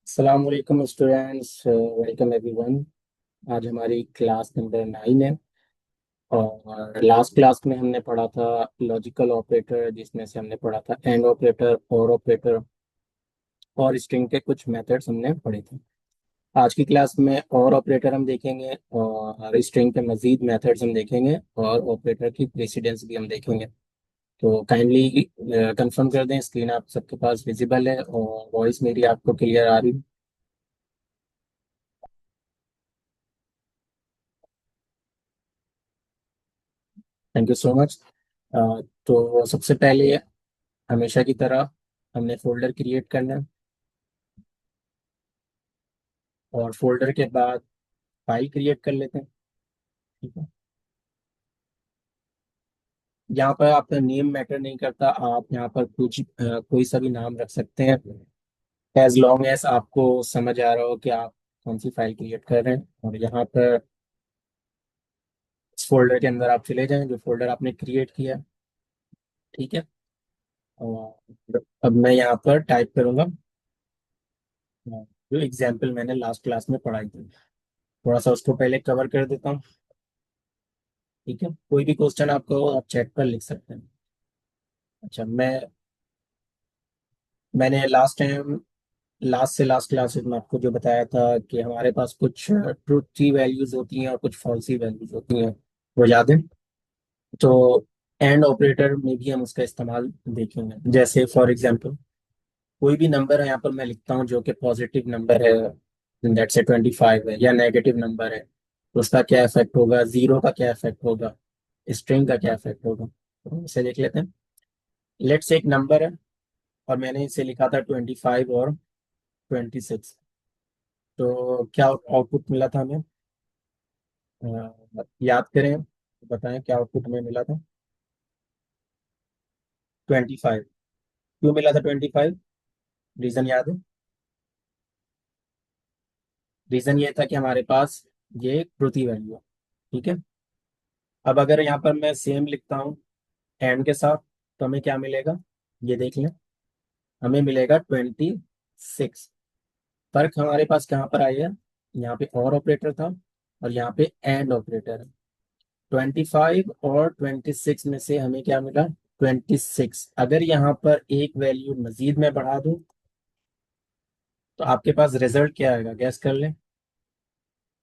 अस्सलाम वालेकुम students, welcome everyone. आज हमारी क्लास नंबर 9 है। और लास्ट क्लास में हमने पढ़ा था लॉजिकल ऑपरेटर, जिसमें से हमने पढ़ा था एंड ऑपरेटर, और ऑपरेटर और स्ट्रिंग के कुछ मेथड्स हमने पढ़े थे। आज की क्लास में और ऑपरेटर हम देखेंगे और स्ट्रिंग के मजीद मेथड्स हम देखेंगे और ऑपरेटर की प्रेसिडेंस भी हम देखेंगे। तो काइंडली कंफर्म कर दें, स्क्रीन आप सबके पास विजिबल है और वॉइस मेरी आपको क्लियर आ रही है। Thank you so much. तो सबसे पहले हमेशा की तरह हमने फोल्डर क्रिएट करना है और फोल्डर के बाद फाइल क्रिएट कर लेते हैं। ठीक है। यहाँ पर आपका नेम मैटर नहीं करता, आप यहाँ पर कुछ कोई सा भी नाम रख सकते हैं, एज लॉन्ग एज आपको समझ आ रहा हो कि आप कौन सी फाइल क्रिएट कर रहे हैं। और यहाँ पर इस फोल्डर के अंदर आप चले जाएं जो फोल्डर आपने क्रिएट किया है। ठीक है। और अब मैं यहाँ पर टाइप करूंगा जो एग्जाम्पल मैंने लास्ट क्लास में पढ़ाई थी। थोड़ा सा उसको पहले कवर कर देता हूँ। ठीक है, कोई भी क्वेश्चन आपको हो आप चैट पर लिख सकते हैं। अच्छा, मैंने लास्ट से लास्ट क्लास में आपको जो बताया था कि हमारे पास कुछ ट्रूथ की वैल्यूज होती हैं और कुछ फॉल्स की वैल्यूज होती हैं, वो याद है? तो एंड ऑपरेटर में भी हम उसका इस्तेमाल देखेंगे। जैसे फॉर एग्जांपल कोई भी नंबर है, यहाँ पर मैं लिखता हूँ जो कि पॉजिटिव नंबर है, दैट से 25 है, या नेगेटिव नंबर है, तो उसका क्या इफेक्ट होगा, जीरो का क्या इफेक्ट होगा, स्ट्रिंग का क्या इफेक्ट होगा, तो इसे देख लेते हैं। लेट्स एक नंबर है और मैंने इसे लिखा था 25 और 26। तो क्या आउटपुट मिला था हमें? याद करें, बताएं क्या आउटपुट में मिला था? 25। क्यों मिला था 25? रीजन याद है? रीजन ये था कि हमारे पास ये ट्रुथी वैल्यू है। ठीक है। अब अगर यहाँ पर मैं सेम लिखता हूँ एंड के साथ, तो हमें क्या मिलेगा? ये देख लें, हमें मिलेगा 26। फर्क हमारे पास कहाँ पर आई है? यहाँ पे और ऑपरेटर था और यहाँ पे एंड ऑपरेटर है। 25 और 26 में से हमें क्या मिला? 26। अगर यहाँ पर एक वैल्यू मजीद में बढ़ा दूं तो आपके पास रिजल्ट क्या आएगा, गैस कर लें।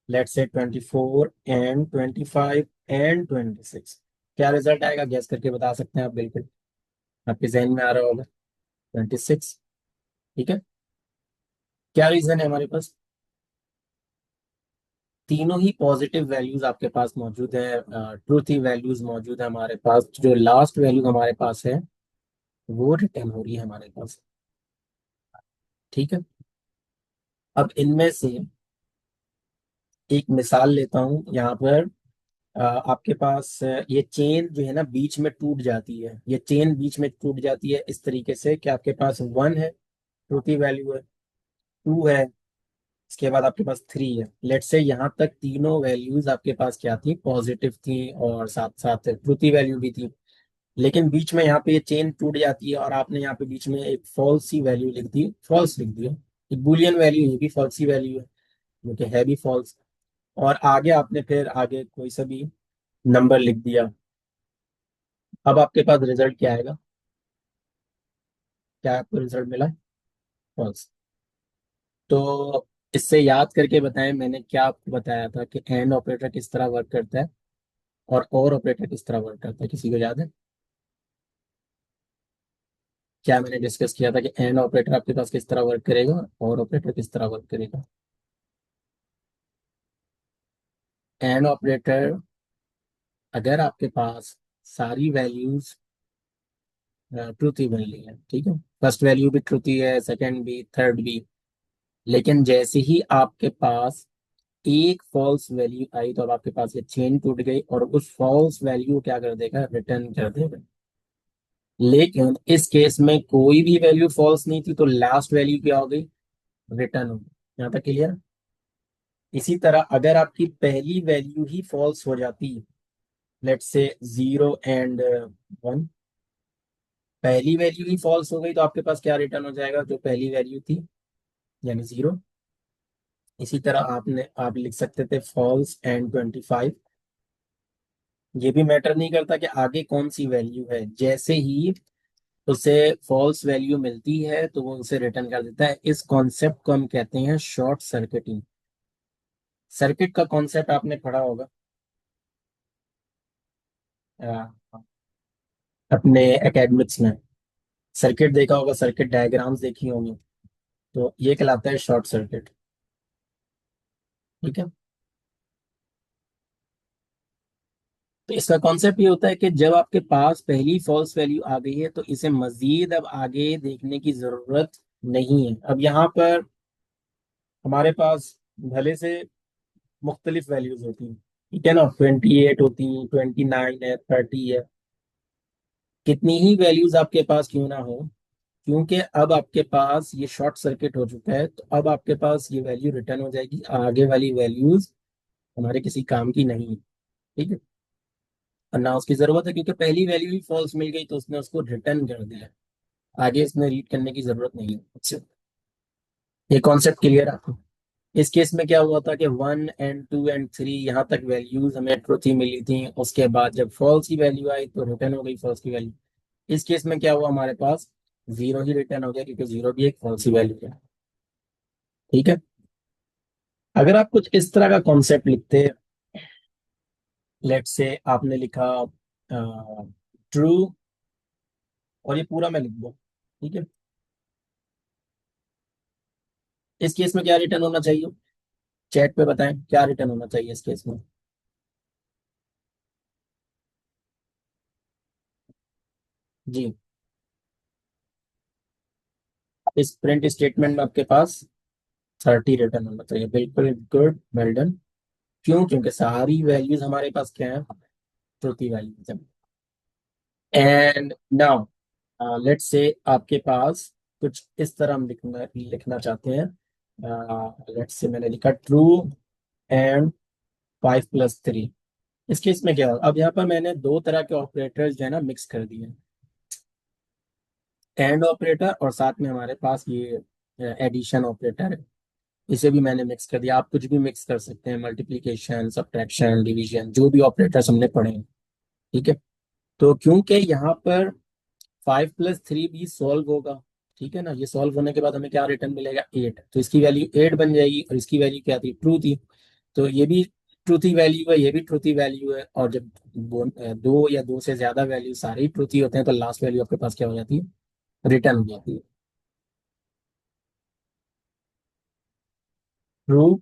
लेट्स से 24 एंड 25 एंड 26, क्या रिजल्ट आएगा? गैस करके बता सकते हैं आप, बिल्कुल आपके जहन में आ रहा होगा। 26। ठीक है। क्या रीजन है हमारे पास? तीनों ही पॉजिटिव वैल्यूज आपके पास मौजूद है, ट्रूथ ही वैल्यूज मौजूद है हमारे पास। जो लास्ट वैल्यू हमारे पास है वो रिटर्न हो रही है हमारे पास। ठीक है। अब इनमें से एक मिसाल लेता हूं यहाँ पर। आपके पास ये चेन जो है ना बीच में टूट जाती है, ये चेन बीच में टूट जाती है इस तरीके से कि आपके पास 1 है, ट्रूथ ही वैल्यू है, 2 है, इसके बाद आपके पास 3 है। लेट्स से यहाँ तक तीनों वैल्यूज आपके पास क्या थी? पॉजिटिव थी और साथ साथ ट्रूथ वैल्यू भी थी। लेकिन बीच में यहाँ पे ये चेन टूट जाती है और आपने यहाँ पे बीच में एक फॉल्स सी वैल्यू लिख दी, फॉल्स लिख दिया। एक बुलियन वैल्यू, ये भी फॉल्स सी वैल्यू है, जो कि है भी फॉल्स। और आगे आपने फिर आगे कोई सा भी नंबर लिख दिया। अब आपके पास रिजल्ट क्या आएगा? क्या आपको रिजल्ट मिला? फॉल्स। तो इससे याद करके बताएं, मैंने क्या आपको बताया था कि एंड ऑपरेटर किस तरह वर्क करता है और ऑपरेटर किस तरह वर्क करता है, किसी को याद है? क्या मैंने डिस्कस किया था कि एंड ऑपरेटर आपके पास किस तरह वर्क करेगा और ऑपरेटर किस तरह वर्क करेगा? एंड ऑपरेटर, अगर आपके पास सारी वैल्यूज ट्रूथ ही बन ली है, ठीक है, फर्स्ट वैल्यू भी ट्रूथ ही है, सेकंड भी, थर्ड भी, लेकिन जैसे ही आपके पास एक फॉल्स वैल्यू आई तो अब आपके पास ये चेन टूट गई और उस फॉल्स वैल्यू क्या कर देगा? रिटर्न कर देगा। लेकिन इस केस में कोई भी वैल्यू फॉल्स नहीं थी, तो लास्ट वैल्यू क्या हो गई? रिटर्न हो गई। यहाँ तक क्लियर? इसी तरह अगर आपकी पहली वैल्यू ही फॉल्स हो जाती, लेट्स से 0 एंड 1, पहली वैल्यू ही फॉल्स हो गई तो आपके पास क्या रिटर्न हो जाएगा? जो पहली वैल्यू थी यानी 0। इसी तरह आप लिख सकते थे फॉल्स एंड 25। ये भी मैटर नहीं करता कि आगे कौन सी वैल्यू है, जैसे ही उसे फॉल्स वैल्यू मिलती है तो वो उसे रिटर्न कर देता है। इस कॉन्सेप्ट को हम कहते हैं शॉर्ट सर्किटिंग। सर्किट का कॉन्सेप्ट आपने पढ़ा होगा अ, अपने एकेडमिक्स में। सर्किट देखा होगा, सर्किट डायग्राम्स देखी होंगी। तो ये कहलाता है शॉर्ट सर्किट। ठीक है। तो इसका कॉन्सेप्ट ये होता है कि जब आपके पास पहली फॉल्स वैल्यू आ गई है तो इसे मजीद अब आगे देखने की जरूरत नहीं है। अब यहाँ पर हमारे पास भले से मुख्तलिफ वैल्यूज होती हैं, ठीक है ना, 28 होती हैं, 29 है, 30 है। कितनी ही वैल्यूज आपके पास क्यों ना हो, क्योंकि अब आपके पास ये शॉर्ट सर्किट हो चुका है, तो अब आपके पास ये वैल्यू रिटर्न हो जाएगी। आगे वाली वैल्यूज हमारे किसी काम की नहीं है। ठीक है। और ना उसकी जरूरत है, क्योंकि पहली वैल्यू ही फॉल्स मिल गई तो उसने उसको रिटर्न कर दिया। आगे इसमें रीड करने की जरूरत नहीं है। अच्छा, ये कॉन्सेप्ट क्लियर आपको? इस केस में क्या हुआ था कि 1 एंड 2 एंड 3 यहाँ तक वैल्यूज हमें ट्रूथ ही मिली थी। उसके बाद जब फॉल्स की वैल्यू आई तो रिटर्न हो गई फॉल्स की वैल्यू। इस केस में क्या हुआ, हमारे पास 0 ही रिटर्न हो गया, क्योंकि 0 भी एक फॉल्स की वैल्यू है। ठीक है। अगर आप कुछ इस तरह का कॉन्सेप्ट लिखते, लेट से आपने लिखा ट्रू, और ये पूरा मैं लिख दूं, ठीक है, इस केस में क्या रिटर्न होना चाहिए? चैट पे बताएं क्या रिटर्न होना चाहिए इस केस में। जी। इस प्रिंट स्टेटमेंट में आपके पास 30 रिटर्न होना चाहिए। बिल्कुल गुड, वेल डन। क्यों? क्योंकि सारी वैल्यूज हमारे पास क्या है, ट्रूथी वैल्यूज है। एंड नाउ लेट्स से आपके पास कुछ इस तरह हम लिखना लिखना चाहते हैं। लेट्स से मैंने लिखा ट्रू एंड 5 + 3। इस केस में क्या होगा, अब यहाँ पर मैंने दो तरह के ऑपरेटर्स जो है ना मिक्स कर दिए हैं। एंड ऑपरेटर और साथ में हमारे पास ये एडिशन ऑपरेटर है, इसे भी मैंने मिक्स कर दिया। आप कुछ भी मिक्स कर सकते हैं, मल्टीप्लिकेशन, सब्ट्रैक्शन, डिवीजन, जो भी ऑपरेटर्स हमने पढ़े हैं। ठीक है। तो क्योंकि यहाँ पर 5 + 3 भी सॉल्व होगा, ठीक है ना, ये सॉल्व होने के बाद हमें क्या रिटर्न मिलेगा, 8। तो इसकी वैल्यू 8 बन जाएगी, और इसकी वैल्यू क्या थी, ट्रू थी। तो ये भी ट्रूथी वैल्यू है, ये भी ट्रूथी वैल्यू है। और जब दो या दो से ज्यादा वैल्यू सारे ही ट्रूथी होते हैं तो लास्ट वैल्यू आपके पास क्या हो जाती है, रिटर्न हो जाती है। ट्रू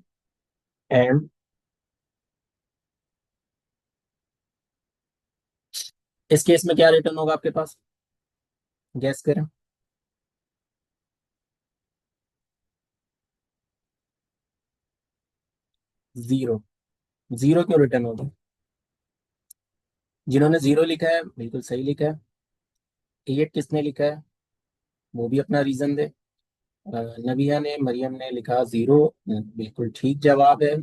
एंड, इस केस में क्या रिटर्न होगा आपके पास, गैस करें। 0। 0 क्यों रिटर्न होगा? जिन्होंने 0 लिखा है बिल्कुल सही लिखा है। 8 किसने लिखा है, वो भी अपना रीजन दे। नबिया ने, मरियम ने लिखा 0, बिल्कुल ठीक जवाब है।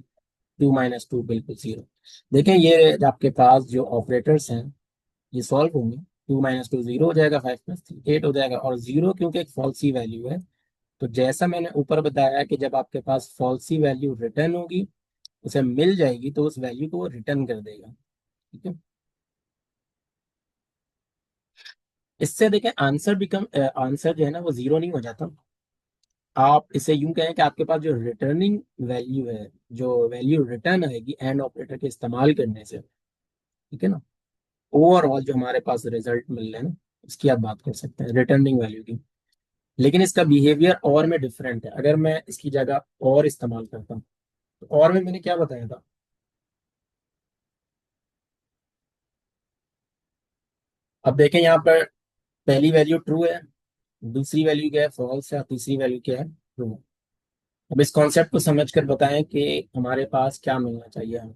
2 - 2 बिल्कुल 0। देखें ये आपके पास जो ऑपरेटर्स हैं ये सॉल्व होंगे। 2 - 2 0 हो जाएगा, 5 + 3 8 हो जाएगा, और 0 क्योंकि एक फॉल्सी वैल्यू है। तो जैसा मैंने ऊपर बताया कि जब आपके पास फॉल्सी वैल्यू रिटर्न होगी, उसे मिल जाएगी, तो उस वैल्यू को वो रिटर्न कर देगा। ठीक है। इससे देखें आंसर बिकम आंसर जो है ना वो 0 नहीं हो जाता। आप इसे यूं कहें कि आपके पास जो रिटर्निंग वैल्यू है, जो वैल्यू रिटर्न आएगी एंड ऑपरेटर के इस्तेमाल करने से, ठीक है ना, ओवरऑल जो हमारे पास रिजल्ट मिल रहा है ना, उसकी आप बात कर सकते हैं रिटर्निंग वैल्यू की। लेकिन इसका बिहेवियर और में डिफरेंट है। अगर मैं इसकी जगह और इस्तेमाल करता हूँ, तो और में मैंने क्या बताया था, अब देखें यहाँ पर पहली वैल्यू ट्रू है, दूसरी वैल्यू क्या है, फॉल्स है, और तीसरी वैल्यू क्या है, ट्रू। अब इस कॉन्सेप्ट को समझकर बताएं कि हमारे पास क्या मिलना चाहिए हमें।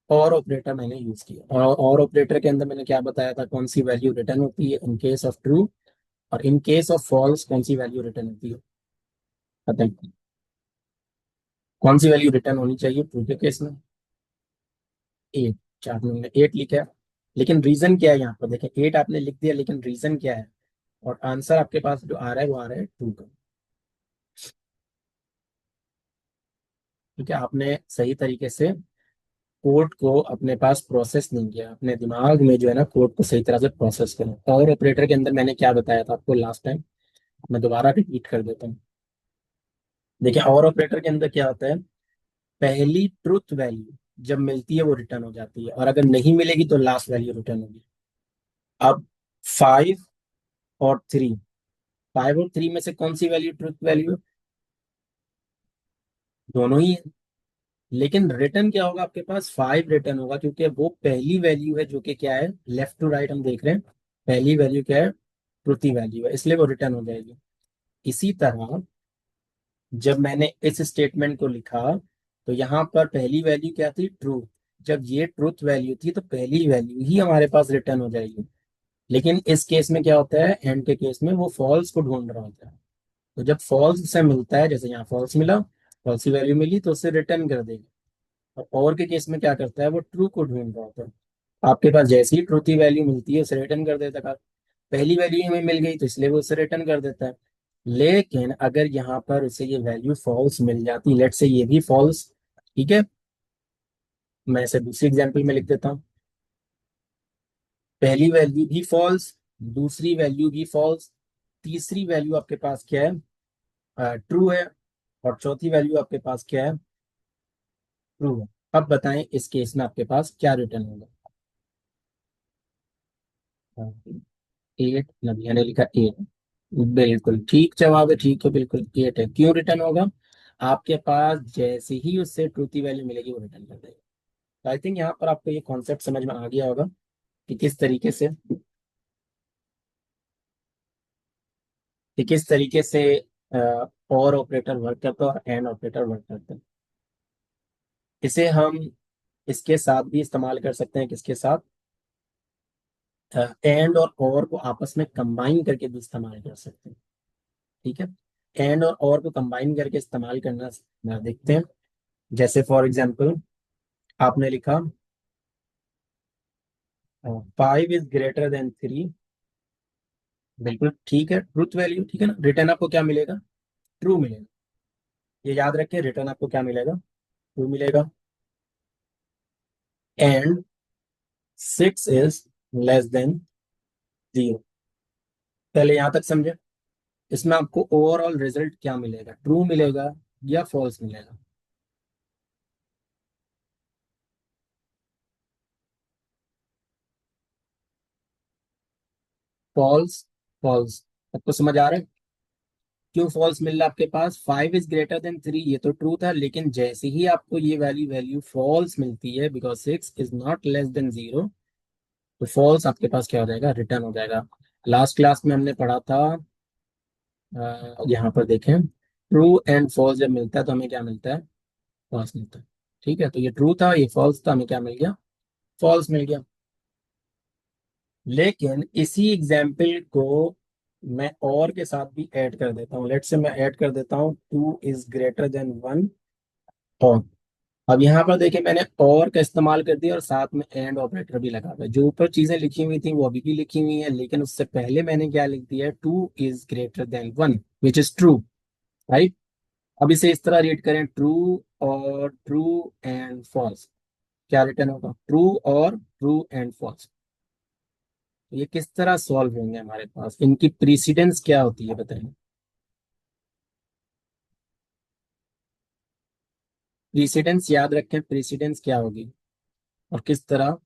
और ऑपरेटर मैंने यूज किया, और ऑपरेटर के अंदर मैंने क्या बताया था, कौन सी वैल्यू रिटर्न होती है इन केस ऑफ ट्रू, और इन केस ऑफ फॉल्स कौन सी वैल्यू रिटर्न होती है। बताएं कौन सी वैल्यू रिटर्न होनी चाहिए ट्रू के केस में। 8। चार में 8 लिखा है, लेकिन रीजन क्या है यहाँ पर, देखें 8 आपने लिख दिया, लेकिन रीजन क्या है, और आंसर आपके पास जो आ रहा है वो आ रहा है ट्रू का। ठीक है, आपने सही तरीके से कोड को अपने पास प्रोसेस नहीं किया, अपने दिमाग में जो है ना कोड को सही तरह से प्रोसेस करें। और ऑपरेटर के अंदर मैंने क्या बताया था आपको लास्ट टाइम, मैं दोबारा रिपीट कर देता हूँ। देखिए, और ऑपरेटर के अंदर क्या होता है, पहली ट्रुथ वैल्यू जब मिलती है वो रिटर्न हो जाती है, और अगर नहीं मिलेगी तो लास्ट वैल्यू रिटर्न होगी। अब 5 और 3, 5 और 3 में से कौन सी वैल्यू ट्रुथ वैल्यू है? दोनों ही है। लेकिन रिटर्न क्या होगा आपके पास, 5 रिटर्न होगा, क्योंकि वो पहली वैल्यू है जो कि क्या है, लेफ्ट टू राइट हम देख रहे हैं, पहली वैल्यू क्या है, ट्रुथी वैल्यू है, इसलिए वो रिटर्न हो जाएगी। इसी तरह जब मैंने इस स्टेटमेंट को लिखा, तो यहाँ पर पहली वैल्यू क्या थी, ट्रू। जब ये ट्रुथ वैल्यू थी तो पहली वैल्यू ही हमारे पास रिटर्न हो जाएगी। लेकिन इस केस में क्या होता है, एंड के केस में वो फॉल्स को ढूंढ रहा होता है। तो जब फॉल्स से मिलता है, जैसे यहाँ फॉल्स मिला, फॉल्स की वैल्यू मिली तो उसे रिटर्न कर देगा। और के केस में क्या करता है, वो ट्रू को ढूंढ रहा होता है। आपके पास जैसी ही ट्रू की वैल्यू मिलती है उसे रिटर्न कर देता है। पहली वैल्यू हमें मिल गई तो इसलिए वो उसे रिटर्न कर देता है। लेकिन अगर यहाँ पर उसे ये वैल्यू फॉल्स मिल जाती, लेट से ये भी फॉल्स, ठीक है, मैं इसे दूसरी एग्जांपल में लिख देता हूँ। पहली वैल्यू भी फॉल्स, दूसरी वैल्यू भी फॉल्स, तीसरी वैल्यू आपके पास क्या है, ट्रू है, और चौथी वैल्यू आपके पास क्या है, ट्रू है। अब बताएं इस केस में आपके पास क्या रिटर्न होगा। 8, नबिया ने लिखा 8, बिल्कुल ठीक जवाब है, ठीक है, बिल्कुल 8 है। क्यों रिटर्न होगा, आपके पास जैसे ही उससे ट्रूथी वैल्यू मिलेगी वो रिटर्न कर देगा। आई थिंक यहाँ पर आपको ये कॉन्सेप्ट समझ में आ गया होगा कि किस तरीके से और ऑपरेटर वर्क करता है और एंड ऑपरेटर वर्क करता है। इसे हम इसके साथ भी इस्तेमाल कर सकते हैं, किसके साथ, एंड और को आपस में कंबाइन करके भी इस्तेमाल कर सकते हैं। ठीक है, एंड और को कंबाइन करके इस्तेमाल करना देखते हैं। जैसे फॉर एग्जाम्पल आपने लिखा 5 इज ग्रेटर देन 3, बिल्कुल ठीक है, ट्रूथ वैल्यू, ठीक है ना, रिटर्न आपको क्या मिलेगा, ट्रू मिलेगा। ये याद रखें, रिटर्न आपको क्या मिलेगा, ट्रू मिलेगा। एंड 6 इज लेस देन 0, पहले यहां तक समझे। इसमें आपको ओवरऑल रिजल्ट क्या मिलेगा, ट्रू मिलेगा या फॉल्स मिलेगा, फॉल्स, फॉल्स। आपको समझ आ रहा है क्यों फॉल्स मिल रहा है आपके पास, 5 इज ग्रेटर देन 3 ये तो ट्रू था, लेकिन जैसे ही आपको ये वैल्यू वैल्यू फॉल्स मिलती है, because 6 is not less than 0, तो फॉल्स आपके पास क्या हो जाएगा, रिटर्न हो जाएगा। लास्ट क्लास में हमने पढ़ा था, यहाँ पर देखें, ट्रू एंड फॉल्स जब मिलता है तो हमें क्या मिलता है, फॉल्स मिलता है। ठीक है, तो ये ट्रू था, ये फॉल्स था, हमें क्या मिल गया, फॉल्स मिल गया। लेकिन इसी एग्जाम्पल को मैं और के साथ भी ऐड कर देता हूँ, लेट से मैं ऐड कर देता हूँ 2 इज ग्रेटर देन 1, और अब यहाँ पर देखिए मैंने और का इस्तेमाल कर दिया और साथ में एंड ऑपरेटर भी लगा दिया। जो ऊपर चीजें लिखी हुई थी वो अभी भी लिखी हुई है, लेकिन उससे पहले मैंने क्या लिख दिया है, 2 is greater than 1, which is true, right. अब इसे इस तरह रीड करें, ट्रू और ट्रू एंड फॉल्स, क्या रिटर्न होगा, ट्रू और ट्रू एंड फॉल्स। ये किस तरह सॉल्व होंगे हमारे पास, इनकी प्रीसिडेंस क्या होती है बताएं। प्रीसिडेंस याद रखें, प्रीसिडेंस क्या होगी और किस तरह।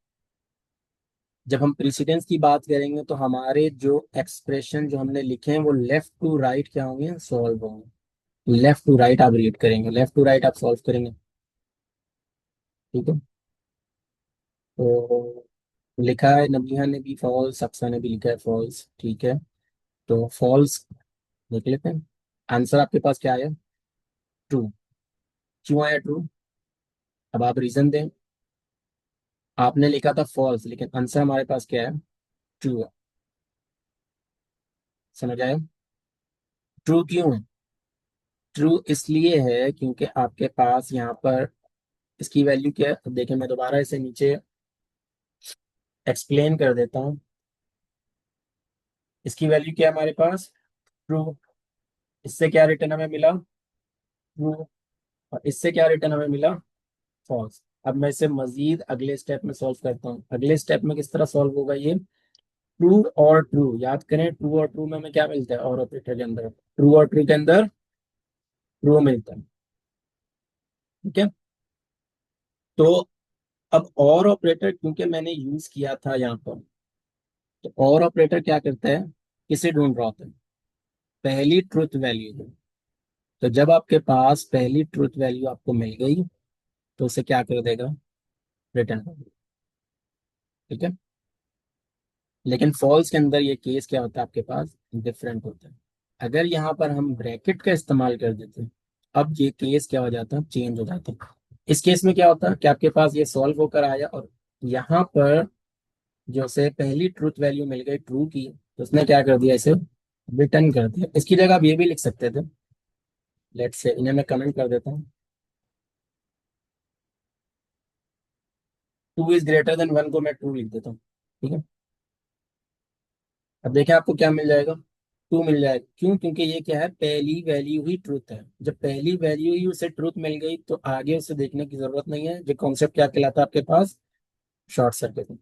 जब हम प्रीसिडेंस की बात करेंगे तो हमारे जो एक्सप्रेशन जो हमने लिखे हैं वो लेफ्ट टू राइट क्या होंगे, सॉल्व होंगे। लेफ्ट टू राइट आप रीड करेंगे, लेफ्ट टू राइट आप सॉल्व करेंगे। ठीक है, तो लिखा है नबिया ने भी फॉल्स, अक्सा ने भी लिखा है फॉल्स, ठीक है, तो फॉल्स देख लेते हैं। आंसर आपके पास क्या आया, ट्रू। क्यों आया ट्रू, अब आप रीजन दें। आपने लिखा था फॉल्स, लेकिन आंसर हमारे पास क्या है, ट्रू है। समझ आया, ट्रू क्यों है, ट्रू इसलिए है क्योंकि आपके पास यहाँ पर इसकी वैल्यू क्या है, अब देखिए मैं दोबारा इसे नीचे एक्सप्लेन कर देता हूँ। इसकी वैल्यू क्या है हमारे पास, ट्रू। इससे क्या रिटर्न हमें मिला, ट्रू। और इससे क्या रिटर्न हमें मिला, फॉल्स। अब मैं इसे मजीद अगले स्टेप में सॉल्व करता हूँ। अगले स्टेप में किस तरह सॉल्व होगा ये, ट्रू और ट्रू, याद करें ट्रू और ट्रू में हमें क्या मिलता है, और ऑपरेटर के अंदर ट्रू और ट्रू के अंदर ट्रू मिलता है। ठीक है। तो अब और ऑपरेटर क्योंकि मैंने यूज किया था यहाँ पर, तो और ऑपरेटर क्या करता है, किसे ढूंढ रहा होता है, पहली ट्रुथ वैल्यू को। तो जब आपके पास पहली ट्रुथ वैल्यू आपको मिल गई, तो उसे क्या कर देगा, रिटर्न कर देगा। ठीक है। लेकिन फॉल्स के अंदर ये केस क्या होता है, आपके पास डिफरेंट होता है। अगर यहाँ पर हम ब्रैकेट का इस्तेमाल कर देते हैं, अब ये केस क्या हो जाता है, चेंज हो जाता है। इस केस में क्या होता है कि आपके पास ये सॉल्व होकर आया, और यहाँ पर जो से पहली ट्रूथ वैल्यू मिल गई ट्रू की, तो उसने क्या कर दिया, इसे रिटर्न कर दिया। इसकी जगह आप ये भी लिख सकते थे, लेट्स से इन्हें मैं कमेंट कर देता हूँ, 2 इज ग्रेटर देन 1 को मैं ट्रू लिख देता हूँ। ठीक है। अब देखें आपको क्या मिल जाएगा, टू मिल जाएगा। क्यों, क्योंकि ये क्या है, पहली वैल्यू ही ट्रूथ है। जब पहली वैल्यू ही उसे ट्रूथ मिल गई, तो आगे उसे देखने की जरूरत नहीं है। जो कॉन्सेप्ट क्या कहलाता है आपके पास, शॉर्ट सर्किट।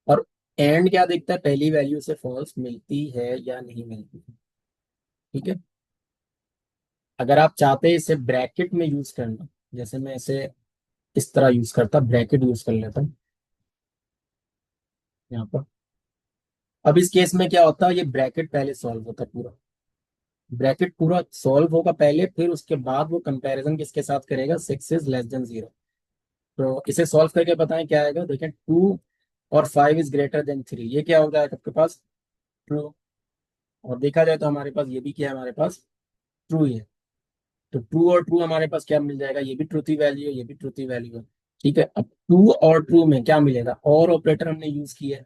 और एंड क्या देखता है, पहली वैल्यू से फॉल्स मिलती है या नहीं मिलती है। ठीक है। अगर आप चाहते हैं इसे ब्रैकेट में यूज करना, जैसे मैं इसे इस तरह यूज करता, ब्रैकेट यूज कर लेता हूँ यहाँ पर। अब इस केस में क्या होता है, ये ब्रैकेट पहले सॉल्व होता है पूरा, ब्रैकेट पूरा सॉल्व होगा पहले, फिर उसके बाद वो कंपैरिजन किसके साथ करेगा, 6 इज लेस देन 0। तो इसे सॉल्व करके बताएं क्या आएगा, देखें 2 और 5 इज ग्रेटर देन 3, ये क्या हो जाएगा आपके पास, ट्रू। और देखा जाए तो हमारे पास ये भी क्या है, हमारे पास ट्रू ही है। तो ट्रू और ट्रू हमारे पास क्या मिल जाएगा, ये भी ट्रूथी वैल्यू है, ये भी ट्रूथी वैल्यू है। ठीक है। अब ट्रू और ट्रू में क्या मिलेगा, और ऑपरेटर हमने यूज किया है।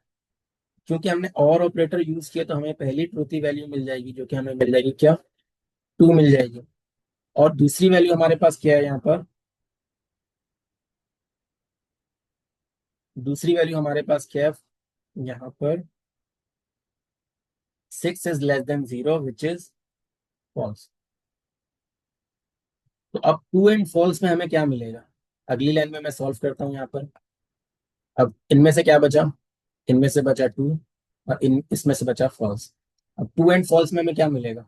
क्योंकि हमने और ऑपरेटर यूज किया, तो हमें पहली ट्रूथी वैल्यू मिल जाएगी, जो कि हमें मिल जाएगी क्या, टू मिल जाएगी। और दूसरी वैल्यू हमारे पास क्या है यहाँ पर, दूसरी वैल्यू हमारे पास क्या है यहाँ पर, 6 is less than 0 which is false. तो अब ट्रू एंड फॉल्स में हमें क्या मिलेगा, अगली लाइन में मैं सॉल्व करता हूँ यहाँ पर। अब इनमें से क्या बचा, इनमें से बचा ट्रू, और इन इसमें से बचा फॉल्स। अब ट्रू एंड फॉल्स में हमें क्या मिलेगा,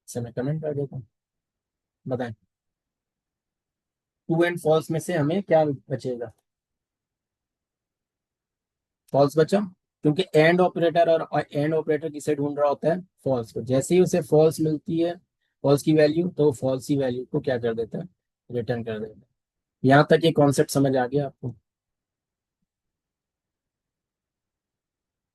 इसे मैं कमेंट कर देता हूँ, बताएं। ट्रू एंड फॉल्स में से हमें क्या बचेगा, फॉल्स बचा। क्योंकि एंड ऑपरेटर, और एंड ऑपरेटर किसे ढूंढ रहा होता है, फॉल्स को। जैसे ही उसे फॉल्स मिलती है, फॉल्स की वैल्यू, तो फॉल्स की वैल्यू को क्या कर देता है, रिटर्न कर देता है। यहाँ तक ये कॉन्सेप्ट समझ आ गया आपको।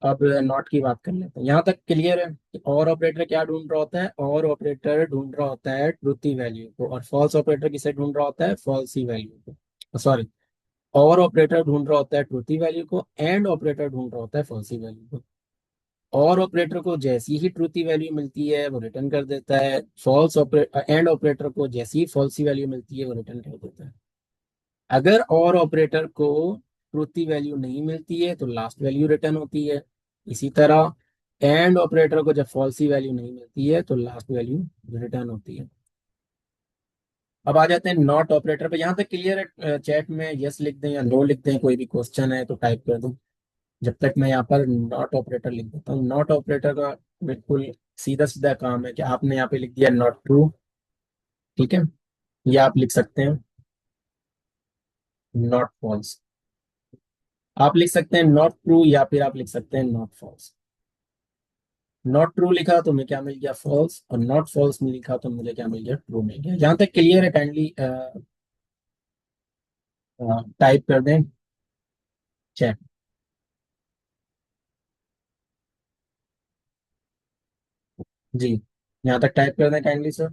अब नॉट की बात कर लेते हैं, यहाँ तक क्लियर है कि और ऑपरेटर क्या ढूंढ रहा होता है, और ऑपरेटर ढूंढ रहा होता है ट्रूथी वैल्यू को, और फॉल्स ऑपरेटर किसे ढूंढ रहा होता है, फॉल्सी वैल्यू को, सॉरी। और ऑपरेटर ढूंढ रहा होता है ट्रूथी वैल्यू को, एंड ऑपरेटर ढूंढ रहा होता है फॉल्सी वैल्यू को। और ऑपरेटर को जैसी ही ट्रूथी वैल्यू मिलती है वो रिटर्न कर देता है, फॉल्स ऑपरेटर, एंड ऑपरेटर को जैसी ही फॉल्सी वैल्यू मिलती है वो रिटर्न कर देता है। अगर और ऑपरेटर को ट्रूथी वैल्यू नहीं मिलती है, तो लास्ट वैल्यू रिटर्न होती है। इसी तरह एंड ऑपरेटर को जब फॉल्सी वैल्यू नहीं मिलती है, तो लास्ट वैल्यू रिटर्न होती है। अब आ जाते हैं नॉट ऑपरेटर पे। यहाँ तक क्लियर है, चैट में यस लिख दें या नो लिख दें, कोई भी क्वेश्चन है तो टाइप कर दूं। जब तक मैं यहाँ पर नॉट ऑपरेटर लिख देता हूँ। नॉट ऑपरेटर का बिल्कुल सीधा सीधा काम है कि आपने यहाँ पे लिख दिया नॉट ट्रू। ठीक है। या आप लिख सकते हैं नॉट फॉल्स, आप लिख सकते हैं नॉट ट्रू, या फिर आप लिख सकते हैं नॉट फॉल्स। नॉट ट्रू लिखा तो मुझे क्या मिल गया, फॉल्स। और नॉट फॉल्स में लिखा तो मुझे क्या मिल गया, ट्रू मिल गया। यहाँ तक क्लियर है, काइंडली टाइप कर दें चैट। जी, यहाँ तक टाइप कर दें काइंडली सर।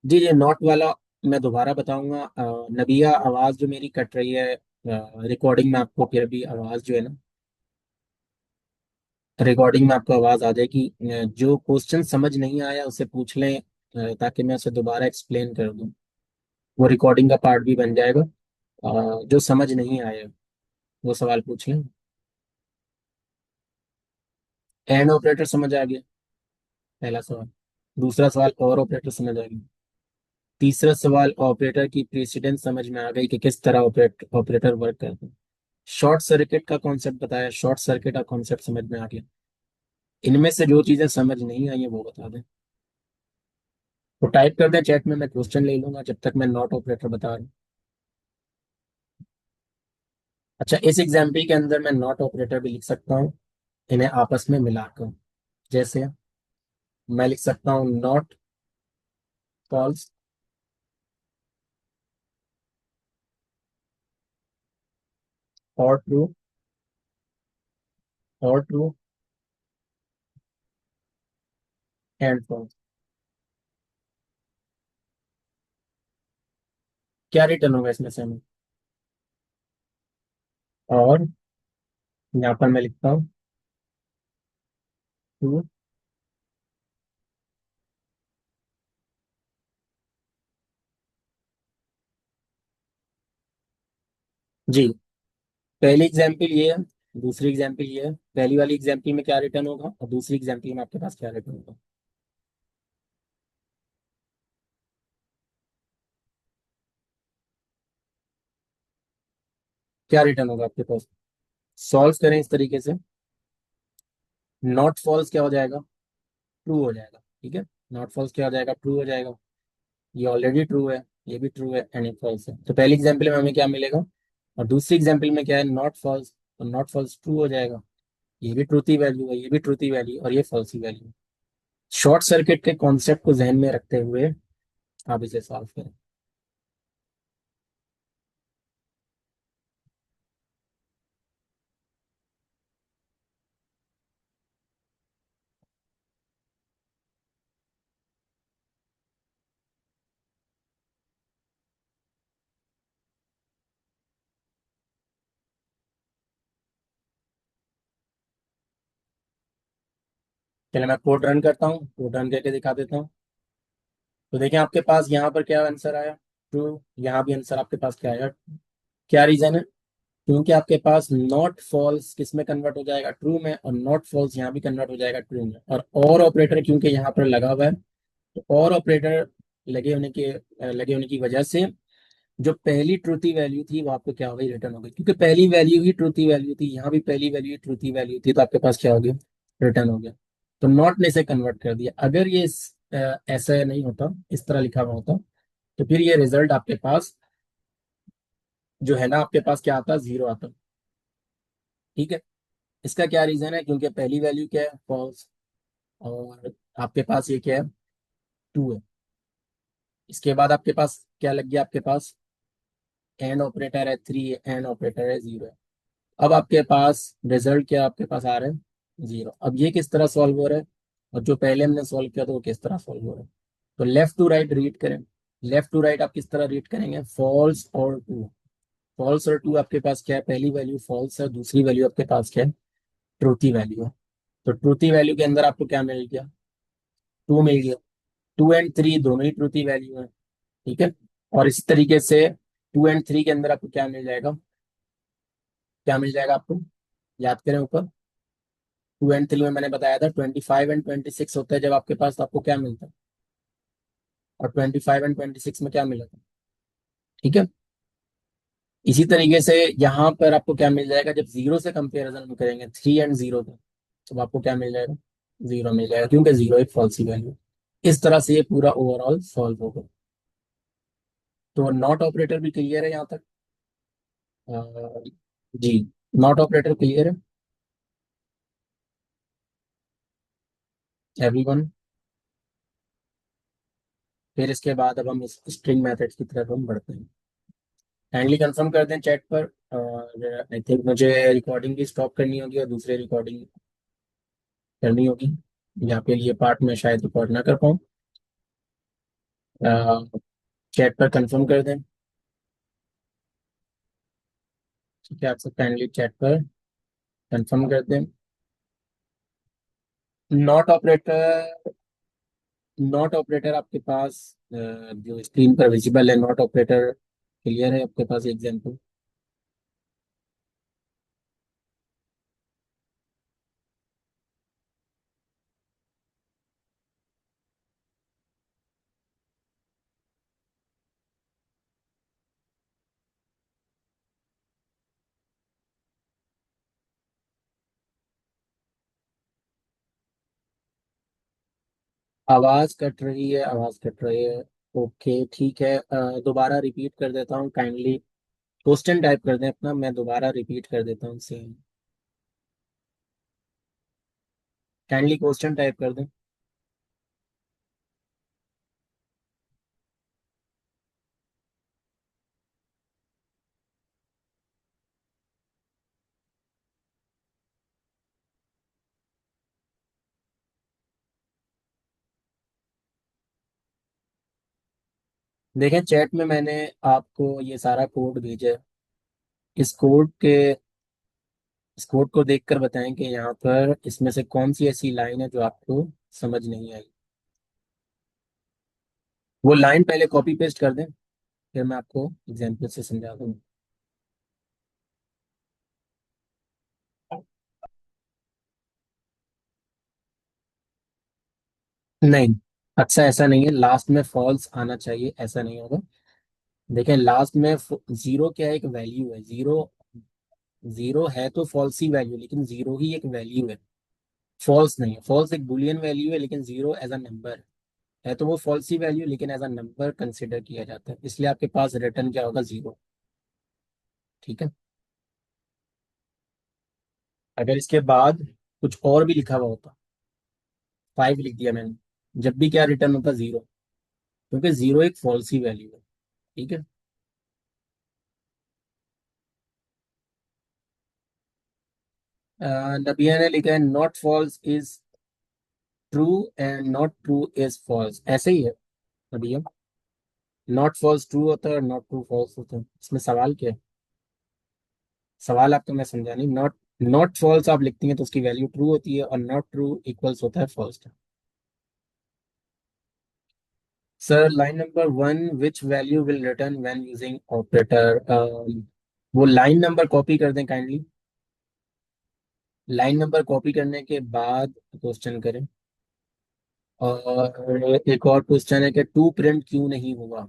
जी, ये नॉट वाला मैं दोबारा बताऊंगा। नबिया, आवाज़ जो मेरी कट रही है रिकॉर्डिंग में, आपको फिर भी आवाज़ जो है ना, रिकॉर्डिंग में आपको आवाज आ जाएगी। जो क्वेश्चन समझ नहीं आया उसे पूछ लें, ताकि मैं उसे दोबारा एक्सप्लेन कर दूं। वो रिकॉर्डिंग का पार्ट भी बन जाएगा। जो समझ नहीं आया वो सवाल पूछ लें। एंड ऑपरेटर समझ आ गया, पहला सवाल। दूसरा सवाल और ऑपरेटर समझ आ गया। तीसरा सवाल ऑपरेटर की प्रेसिडेंस समझ में आ गई कि किस तरह ऑपरेटर वर्क करते हैं। शॉर्ट सर्किट का कॉन्सेप्ट बताया, शॉर्ट सर्किट का कॉन्सेप्ट समझ में आ गया। इनमें से जो चीजें समझ नहीं आई है वो बता दें। तो टाइप कर दें चैट में, मैं क्वेश्चन ले लूंगा जब तक मैं नॉट ऑपरेटर बता रहा हूँ। अच्छा, इस एग्जाम्पल के अंदर मैं नॉट ऑपरेटर भी लिख सकता हूँ, इन्हें आपस में मिलाकर। जैसे मैं लिख सकता हूँ नॉट फॉल्स और ट्रू, और ट्रू एंड फॉल्स। क्या रिटर्न होगा इसमें से हमें? और यहाँ पर मैं लिखता हूँ ट्रू। जी, पहली एग्जाम्पल ये है, दूसरी एग्जाम्पल ये है। पहली वाली एग्जाम्पल में क्या रिटर्न होगा और दूसरी एग्जाम्पल में आपके पास क्या रिटर्न होगा? क्या रिटर्न होगा आपके पास? सॉल्व करें इस तरीके से। नॉट फॉल्स क्या हो जाएगा? ट्रू हो जाएगा। ठीक है, नॉट फॉल्स क्या हो जाएगा? ट्रू हो जाएगा। ये ऑलरेडी ट्रू है, ये भी ट्रू है, एंड ये फॉल्स है। तो पहली एग्जाम्पल में हमें क्या मिलेगा? और दूसरी एग्जाम्पल में क्या है? Not false. तो नॉट फॉल्स ट्रू हो जाएगा। ये भी ट्रूथी वैल्यू है, ये भी ट्रूथी वैल्यू, और ये फॉल्सी वैल्यू है। शॉर्ट सर्किट के कॉन्सेप्ट को जहन में रखते हुए आप इसे सॉल्व करें। चलिए मैं कोड रन करता हूँ, कोड रन करके दिखा देता हूँ। तो देखें आपके पास यहाँ पर क्या आंसर आया? ट्रू। यहाँ भी आंसर आपके पास क्या आया? क्या रीजन है? क्योंकि आपके पास नॉट फॉल्स किस में कन्वर्ट हो जाएगा? ट्रू में। और नॉट फॉल्स यहाँ भी कन्वर्ट हो जाएगा ट्रू में। और ऑपरेटर क्योंकि यहाँ पर लगा हुआ है, तो और ऑपरेटर लगे होने की वजह से जो पहली ट्रूथी वैल्यू थी वो आपको क्या हो गई? रिटर्न हो गई। क्योंकि पहली वैल्यू ही ट्रूथी वैल्यू थी, यहाँ भी पहली वैल्यू ही ट्रूथी वैल्यू थी, तो आपके पास क्या हो गया? रिटर्न हो गया। तो नॉट ने इसे कन्वर्ट कर दिया। अगर ये ऐसा नहीं होता, इस तरह लिखा हुआ होता, तो फिर ये रिजल्ट आपके पास जो है ना, आपके पास क्या आता? जीरो आता। ठीक है। इसका क्या रीजन है? क्योंकि पहली वैल्यू क्या है? फॉल्स। और आपके पास ये क्या है? टू है। इसके बाद आपके पास क्या लग गया? आपके पास एंड ऑपरेटर है थ्री, एंड ऑपरेटर है जीरो है। अब आपके पास रिजल्ट क्या आपके पास आ रहा है? जीरो। अब ये किस तरह सॉल्व हो रहा है? और जो पहले हमने सॉल्व किया था वो किस तरह सॉल्व हो रहा है? तो लेफ्ट टू राइट रीड करें। लेफ्ट टू राइट आप किस तरह रीड करेंगे? फॉल्स और टू। फॉल्स और टू आपके पास क्या है? पहली वैल्यू फॉल्स है, दूसरी वैल्यू आपके पास क्या है? ट्रूथी वैल्यू है। तो ट्रूथी वैल्यू के अंदर आपको क्या मिल गया? टू मिल गया। टू एंड थ्री दोनों ही ट्रूथी वैल्यू है। ठीक है। और इसी तरीके से टू एंड थ्री के अंदर आपको क्या मिल जाएगा? क्या मिल जाएगा आपको? याद करें ऊपर। टू एंड थ्री में मैंने बताया था 25 एंड 26 होता है जब आपके पास, तो आपको क्या मिलता है? और 25 एंड 26 में क्या मिला था? ठीक है। इसी तरीके से यहाँ पर आपको क्या मिल जाएगा? जब जीरो से कंपेरिजन करेंगे, थ्री एंड जीरो का, तो आपको क्या मिल जाएगा? जीरो मिल जाएगा, क्योंकि जीरो एक फॉल्सी वैल्यू। इस तरह से ये पूरा ओवरऑल सॉल्व होगा। तो नॉट ऑपरेटर भी क्लियर है यहाँ तक? अ, जी, नॉट ऑपरेटर क्लियर है एवरीवन? फिर इसके बाद अब हम इस स्ट्रिंग मेथड्स की तरफ हम बढ़ते हैं। काइंडली कंफर्म कर दें चैट पर। और आई थिंक मुझे रिकॉर्डिंग भी स्टॉप करनी होगी और दूसरी रिकॉर्डिंग करनी होगी, या फिर ये पार्ट में शायद रिकॉर्ड ना कर पाऊँ। चैट पर कंफर्म कर दें। ठीक है, आप सब काइंडली चैट पर कंफर्म कर दें। नॉट ऑपरेटर, नॉट ऑपरेटर आपके पास जो स्क्रीन पर विजिबल है, नॉट ऑपरेटर क्लियर है आपके पास एग्जांपल? आवाज कट रही है, आवाज कट रही है। ओके ठीक है, दोबारा रिपीट कर देता हूँ काइंडली। क्वेश्चन टाइप कर दें अपना, मैं दोबारा रिपीट कर देता हूँ सेम। काइंडली क्वेश्चन टाइप कर दें। देखें चैट में मैंने आपको ये सारा कोड भेजा है। इस कोड के इस कोड को देखकर बताएं कि यहाँ पर इसमें से कौन सी ऐसी लाइन है जो आपको समझ नहीं आई। वो लाइन पहले कॉपी पेस्ट कर दें, फिर मैं आपको एग्जाम्पल से समझा दूँ। नहीं, अच्छा ऐसा नहीं है, लास्ट में फॉल्स आना चाहिए, ऐसा नहीं होगा। देखें लास्ट में जीरो क्या है, एक वैल्यू है। जीरो, जीरो है तो फॉल्स ही वैल्यू, लेकिन जीरो ही एक वैल्यू है, फॉल्स नहीं है। फॉल्स एक बुलियन वैल्यू है, लेकिन जीरो एज अ नंबर है तो वो फॉल्स ही वैल्यू, लेकिन एज अ नंबर कंसिडर किया जाता है, इसलिए आपके पास रिटर्न क्या होगा, जीरो। ठीक है। अगर इसके बाद कुछ और भी लिखा हुआ होता, फाइव लिख दिया मैंने, जब भी क्या रिटर्न होता, जीरो, क्योंकि जीरो एक फॉल्स ही वैल्यू है। ठीक है। नबिया ने लिखा है not false is true and not true is false, ऐसे ही है नबिया। नॉट फॉल्स ट्रू होता है और नॉट ट्रू फॉल्स होता है, इसमें सवाल क्या है? सवाल आपको मैं समझा नहीं। नॉट, नॉट फॉल्स आप लिखती हैं तो उसकी वैल्यू ट्रू होती है, और नॉट ट्रू इक्वल्स होता है false. Sir line number one, which value will return when using operator? वो लाइन नंबर कॉपी कर दें काइंडली। लाइन नंबर कॉपी करने के बाद क्वेश्चन करें। और एक और क्वेश्चन है कि टू प्रिंट क्यों नहीं हुआ,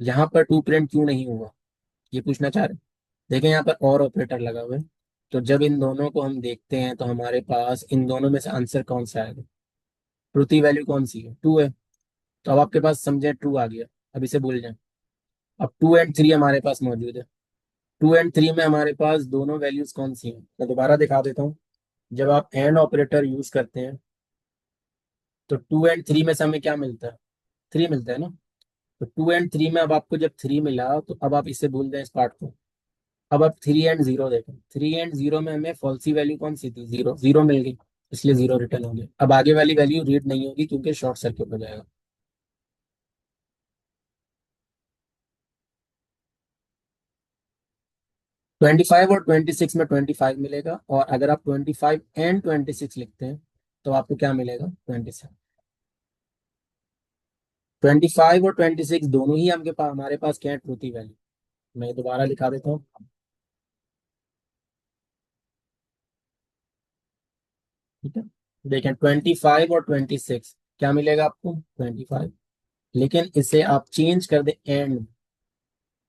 यहाँ पर टू प्रिंट क्यों नहीं हुआ, ये पूछना चाह रहे हैं। देखें यहाँ पर और ऑपरेटर लगा हुआ है, तो जब इन दोनों को हम देखते हैं तो हमारे पास इन दोनों में से आंसर कौन सा आएगा? ट्रुथी वैल्यू कौन सी है? टू है। तो अब आपके पास समझे ट्रू आ गया, अब इसे भूल जाए। अब टू एंड थ्री हमारे पास मौजूद है। टू एंड थ्री में हमारे पास दोनों वैल्यूज कौन सी हैं, मैं दोबारा दिखा देता हूँ। जब आप एंड ऑपरेटर यूज करते हैं तो टू एंड थ्री में से हमें क्या मिलता है? थ्री मिलता है ना। तो टू एंड थ्री में अब आपको जब थ्री मिला तो अब आप इससे भूल जाए इस पार्ट को। अब आप थ्री एंड जीरो देखें, थ्री एंड जीरो में हमें फॉल्सी वैल्यू कौन सी थी? जीरो, जीरो मिल गई, इसलिए जीरो रिटर्न हो गया। अब आगे वाली वैल्यू रीड नहीं होगी क्योंकि शॉर्ट सर्किट हो जाएगा। 25 और 26 में 25 मिलेगा, और अगर आप 25 एंड 26 लिखते हैं तो आपको क्या मिलेगा? 27। 25 और 26 दोनों ही हमके पास, हमारे पास क्या है? Truth value. मैं दोबारा लिखा देता हूँ। ठीक है। देखें 25 और 26 क्या मिलेगा आपको? 25। लेकिन इसे आप चेंज कर दें एंड,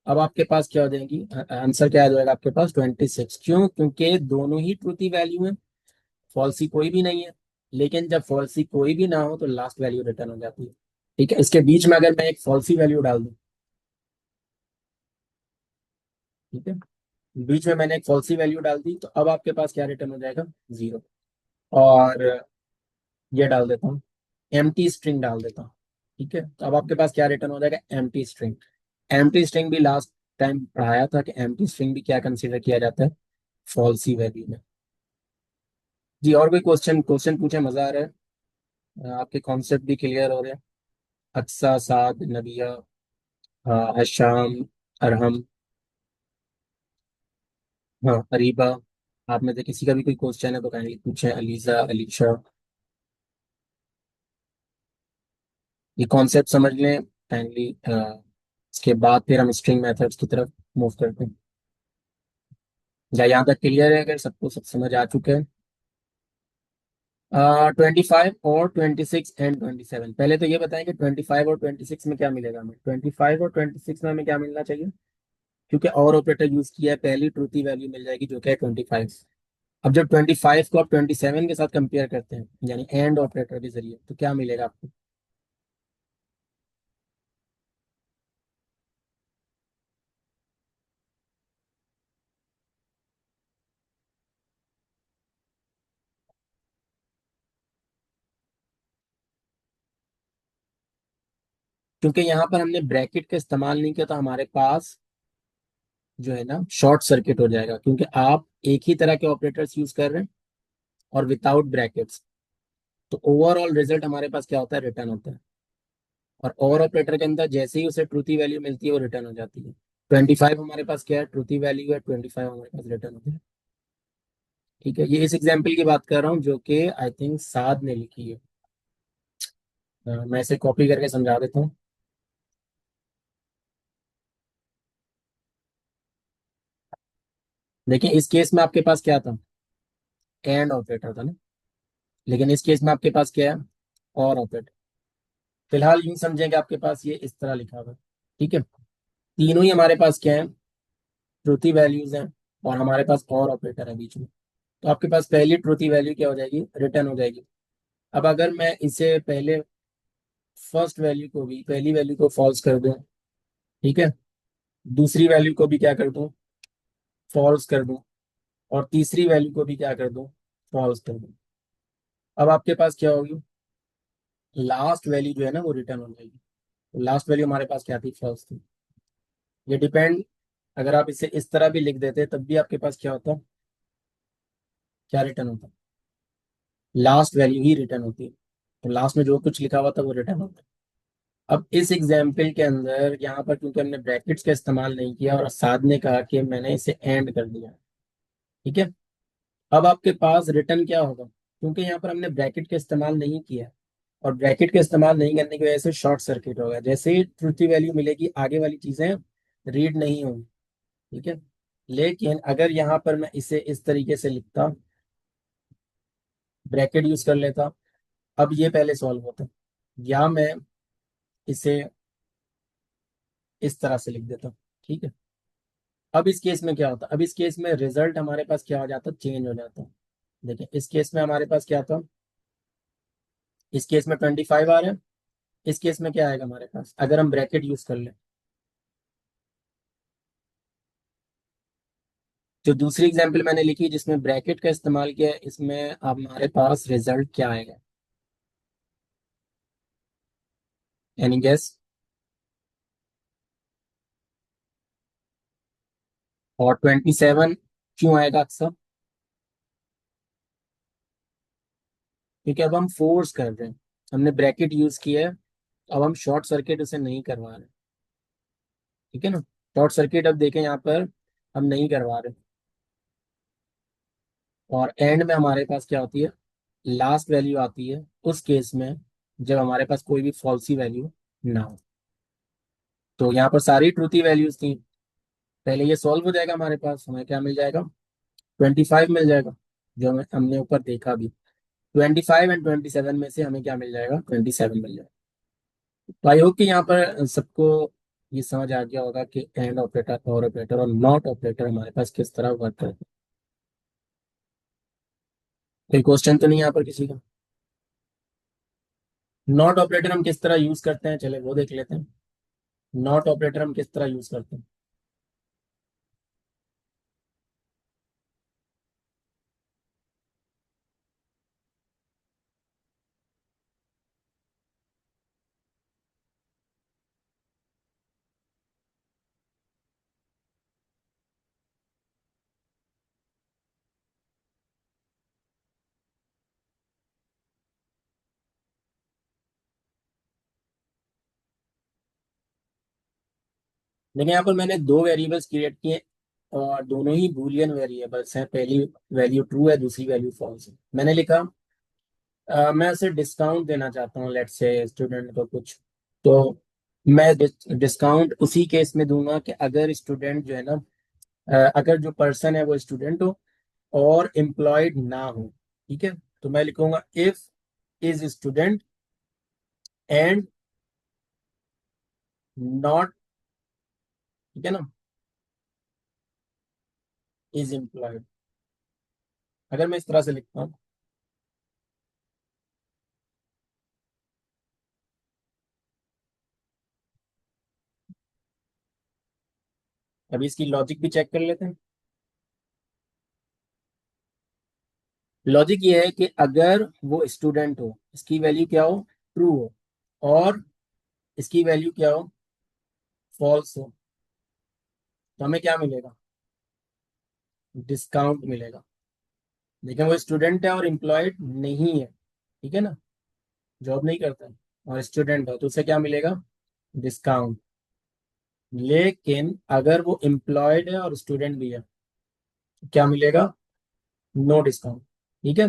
अब आपके पास क्या हो जाएगी? आंसर क्या आ जाएगा आपके पास? 26। क्यों? क्योंकि दोनों ही ट्रूथी वैल्यू है, फॉल्सी कोई भी नहीं है। लेकिन जब फॉल्सी कोई भी ना हो तो लास्ट वैल्यू रिटर्न हो जाती है। ठीक है। इसके बीच में अगर मैं एक फॉल्सी वैल्यू डाल दूं, ठीक है, बीच में मैंने एक फॉल्सी वैल्यू डाल दी, तो अब आपके पास क्या रिटर्न हो जाएगा? जीरो। और ये डाल देता हूँ, एम्प्टी स्ट्रिंग डाल देता हूँ। ठीक है, तो अब आपके पास क्या रिटर्न हो जाएगा? Empty string. एम्प्टी स्ट्रिंग भी लास्ट टाइम पढ़ाया था कि एम्प्टी स्ट्रिंग भी क्या कंसीडर किया जाता है? फॉल्सी वैल्यू में। जी और कोई क्वेश्चन, क्वेश्चन पूछे, मजा आ रहा है। आपके कॉन्सेप्ट भी क्लियर हो रहे हैं। अक्सा, साद, नबिया, अशाम, अरहम, हाँ, अरीबा, आप में से किसी का भी कोई क्वेश्चन है तो काइंडली पूछें, अलीजा, अलीशा। ये कॉन्सेप्ट समझ लें काइंडली। इसके बाद फिर हम स्ट्रिंग मेथड्स की तरफ मूव करते हैं। या यहाँ तक क्लियर है? अगर सबको सब समझ आ चुके हैं। 25 और 26 एंड 27, पहले तो ये बताएं कि 25 और 26 में क्या मिलेगा हमें। 25 और 26 में हमें क्या मिलना चाहिए? क्योंकि और ऑपरेटर यूज किया है, पहली ट्रूथी वैल्यू मिल जाएगी जो कि है 25। अब जब 25 को आप 27 के साथ कंपेयर करते हैं यानी एंड ऑपरेटर के जरिए, तो क्या मिलेगा आपको? क्योंकि यहाँ पर हमने ब्रैकेट का इस्तेमाल नहीं किया तो हमारे पास जो है ना शॉर्ट सर्किट हो जाएगा, क्योंकि आप एक ही तरह के ऑपरेटर्स यूज कर रहे हैं और विदाउट ब्रैकेट्स। तो ओवरऑल रिजल्ट हमारे पास क्या होता है? रिटर्न होता है। और ऑपरेटर के अंदर जैसे ही उसे ट्रूथी वैल्यू मिलती है वो रिटर्न हो जाती है। 25 हमारे पास क्या है? ट्रूथी वैल्यू है। 25 हमारे पास रिटर्न होती है। ठीक है, ये इस एग्जाम्पल की बात कर रहा हूँ जो कि आई थिंक साद ने लिखी है। मैं इसे कॉपी करके समझा देता हूँ। देखिए, इस केस में आपके पास क्या था? एंड ऑपरेटर था ना। लेकिन इस केस में आपके पास क्या है? और ऑपरेटर। फिलहाल यूं समझेंगे आपके पास ये इस तरह लिखा हुआ है। ठीक है, तीनों ही हमारे पास क्या है? ट्रूथी वैल्यूज हैं। और हमारे पास और ऑपरेटर है बीच में। तो आपके पास पहली ट्रूथी वैल्यू क्या हो जाएगी? रिटर्न हो जाएगी। अब अगर मैं इसे पहले फर्स्ट वैल्यू को भी, पहली वैल्यू को फॉल्स कर दूं, ठीक है, दूसरी वैल्यू को भी क्या कर दूं? फॉल्स कर दूं। और तीसरी वैल्यू को भी क्या कर दूं? फॉल्स कर दूं। अब आपके पास क्या होगी? लास्ट वैल्यू जो है ना वो रिटर्न हो जाएगी। तो लास्ट वैल्यू हमारे पास क्या थी? फॉल्स थी। ये डिपेंड, अगर आप इसे इस तरह भी लिख देते तब भी आपके पास क्या होता? क्या रिटर्न होता? लास्ट वैल्यू ही रिटर्न होती है। तो लास्ट में जो कुछ लिखा हुआ था वो रिटर्न होता है। अब इस एग्जाम्पल के अंदर यहाँ पर क्योंकि हमने ब्रैकेट्स का इस्तेमाल नहीं किया और साद ने कहा कि मैंने इसे एंड कर दिया। ठीक है, अब आपके पास रिटर्न क्या होगा? क्योंकि यहाँ पर हमने ब्रैकेट का इस्तेमाल नहीं किया और ब्रैकेट का इस्तेमाल नहीं करने की वजह से शॉर्ट सर्किट होगा। जैसे ही ट्रूथी वैल्यू मिलेगी आगे वाली चीजें रीड नहीं होंगी। ठीक है, लेकिन अगर यहाँ पर मैं इसे इस तरीके से लिखता, ब्रैकेट यूज कर लेता, अब ये पहले सॉल्व होता, या मैं इसे इस तरह से लिख देता। ठीक है, अब इस केस में क्या होता? अब इस केस में रिजल्ट हमारे पास क्या हो जाता? चेंज हो जाता। देखिए, इस केस में हमारे पास क्या था? इस केस में 25 आ रहा है। इस केस में क्या आएगा हमारे पास अगर हम ब्रैकेट यूज कर ले? जो दूसरी एग्जांपल मैंने लिखी जिसमें ब्रैकेट का इस्तेमाल किया है, इसमें अब हमारे पास रिजल्ट क्या आएगा? Any guess? और 27 क्यों आएगा अक्सर? क्योंकि अब हम फोर्स कर रहे हैं, हमने ब्रैकेट यूज किया है। अब हम शॉर्ट सर्किट उसे नहीं करवा रहे। ठीक है ना, शॉर्ट सर्किट अब देखें यहाँ पर हम नहीं करवा रहे। और एंड में हमारे पास क्या होती है? लास्ट वैल्यू आती है उस केस में जब हमारे पास कोई भी फॉल्सी वैल्यू ना हो। तो यहाँ पर सारी ट्रूथी वैल्यूज थी। पहले ये सॉल्व हो जाएगा, हमारे पास हमें क्या मिल जाएगा? 25 मिल जाएगा, जो हमने ऊपर देखा भी। 25 एंड 27 में से हमें क्या मिल जाएगा? 27 मिल जाएगा। तो आई होप कि यहाँ पर सबको ये समझ आ गया होगा कि एंड ऑपरेटर, और ऑपरेटर और नॉट ऑपरेटर हमारे पास किस तरह वर्क करते हैं। कोई क्वेश्चन तो नहीं यहाँ पर किसी का? नॉट ऑपरेटर हम किस तरह यूज करते हैं, चले वो देख लेते हैं। नॉट ऑपरेटर हम किस तरह यूज करते हैं? देखिए, यहाँ पर मैंने दो वेरिएबल्स क्रिएट किए, और दोनों ही बूलियन वेरिएबल्स हैं। पहली वैल्यू ट्रू है, दूसरी वैल्यू फॉल्स है। मैंने लिखा मैं उसे डिस्काउंट देना चाहता हूँ, लेट्स से स्टूडेंट को कुछ। तो मैं डिस्काउंट उसी केस में दूंगा कि अगर स्टूडेंट जो है ना, अगर जो पर्सन है वो स्टूडेंट हो और एम्प्लॉयड ना हो। ठीक है, तो मैं लिखूंगा if is student and not, ठीक है ना, इज एम्प्लॉयड। अगर मैं इस तरह से लिखता हूँ, अभी इसकी लॉजिक भी चेक कर लेते हैं। लॉजिक ये है कि अगर वो स्टूडेंट हो, इसकी वैल्यू क्या हो, ट्रू हो, और इसकी वैल्यू क्या हो, फॉल्स हो, तो हमें क्या मिलेगा, डिस्काउंट मिलेगा। लेकिन वो स्टूडेंट है और एम्प्लॉयड नहीं है, ठीक है ना, जॉब नहीं करता है और स्टूडेंट है, तो उसे क्या मिलेगा, डिस्काउंट। लेकिन अगर वो एम्प्लॉयड है और स्टूडेंट भी है, तो क्या मिलेगा, नो डिस्काउंट। ठीक है,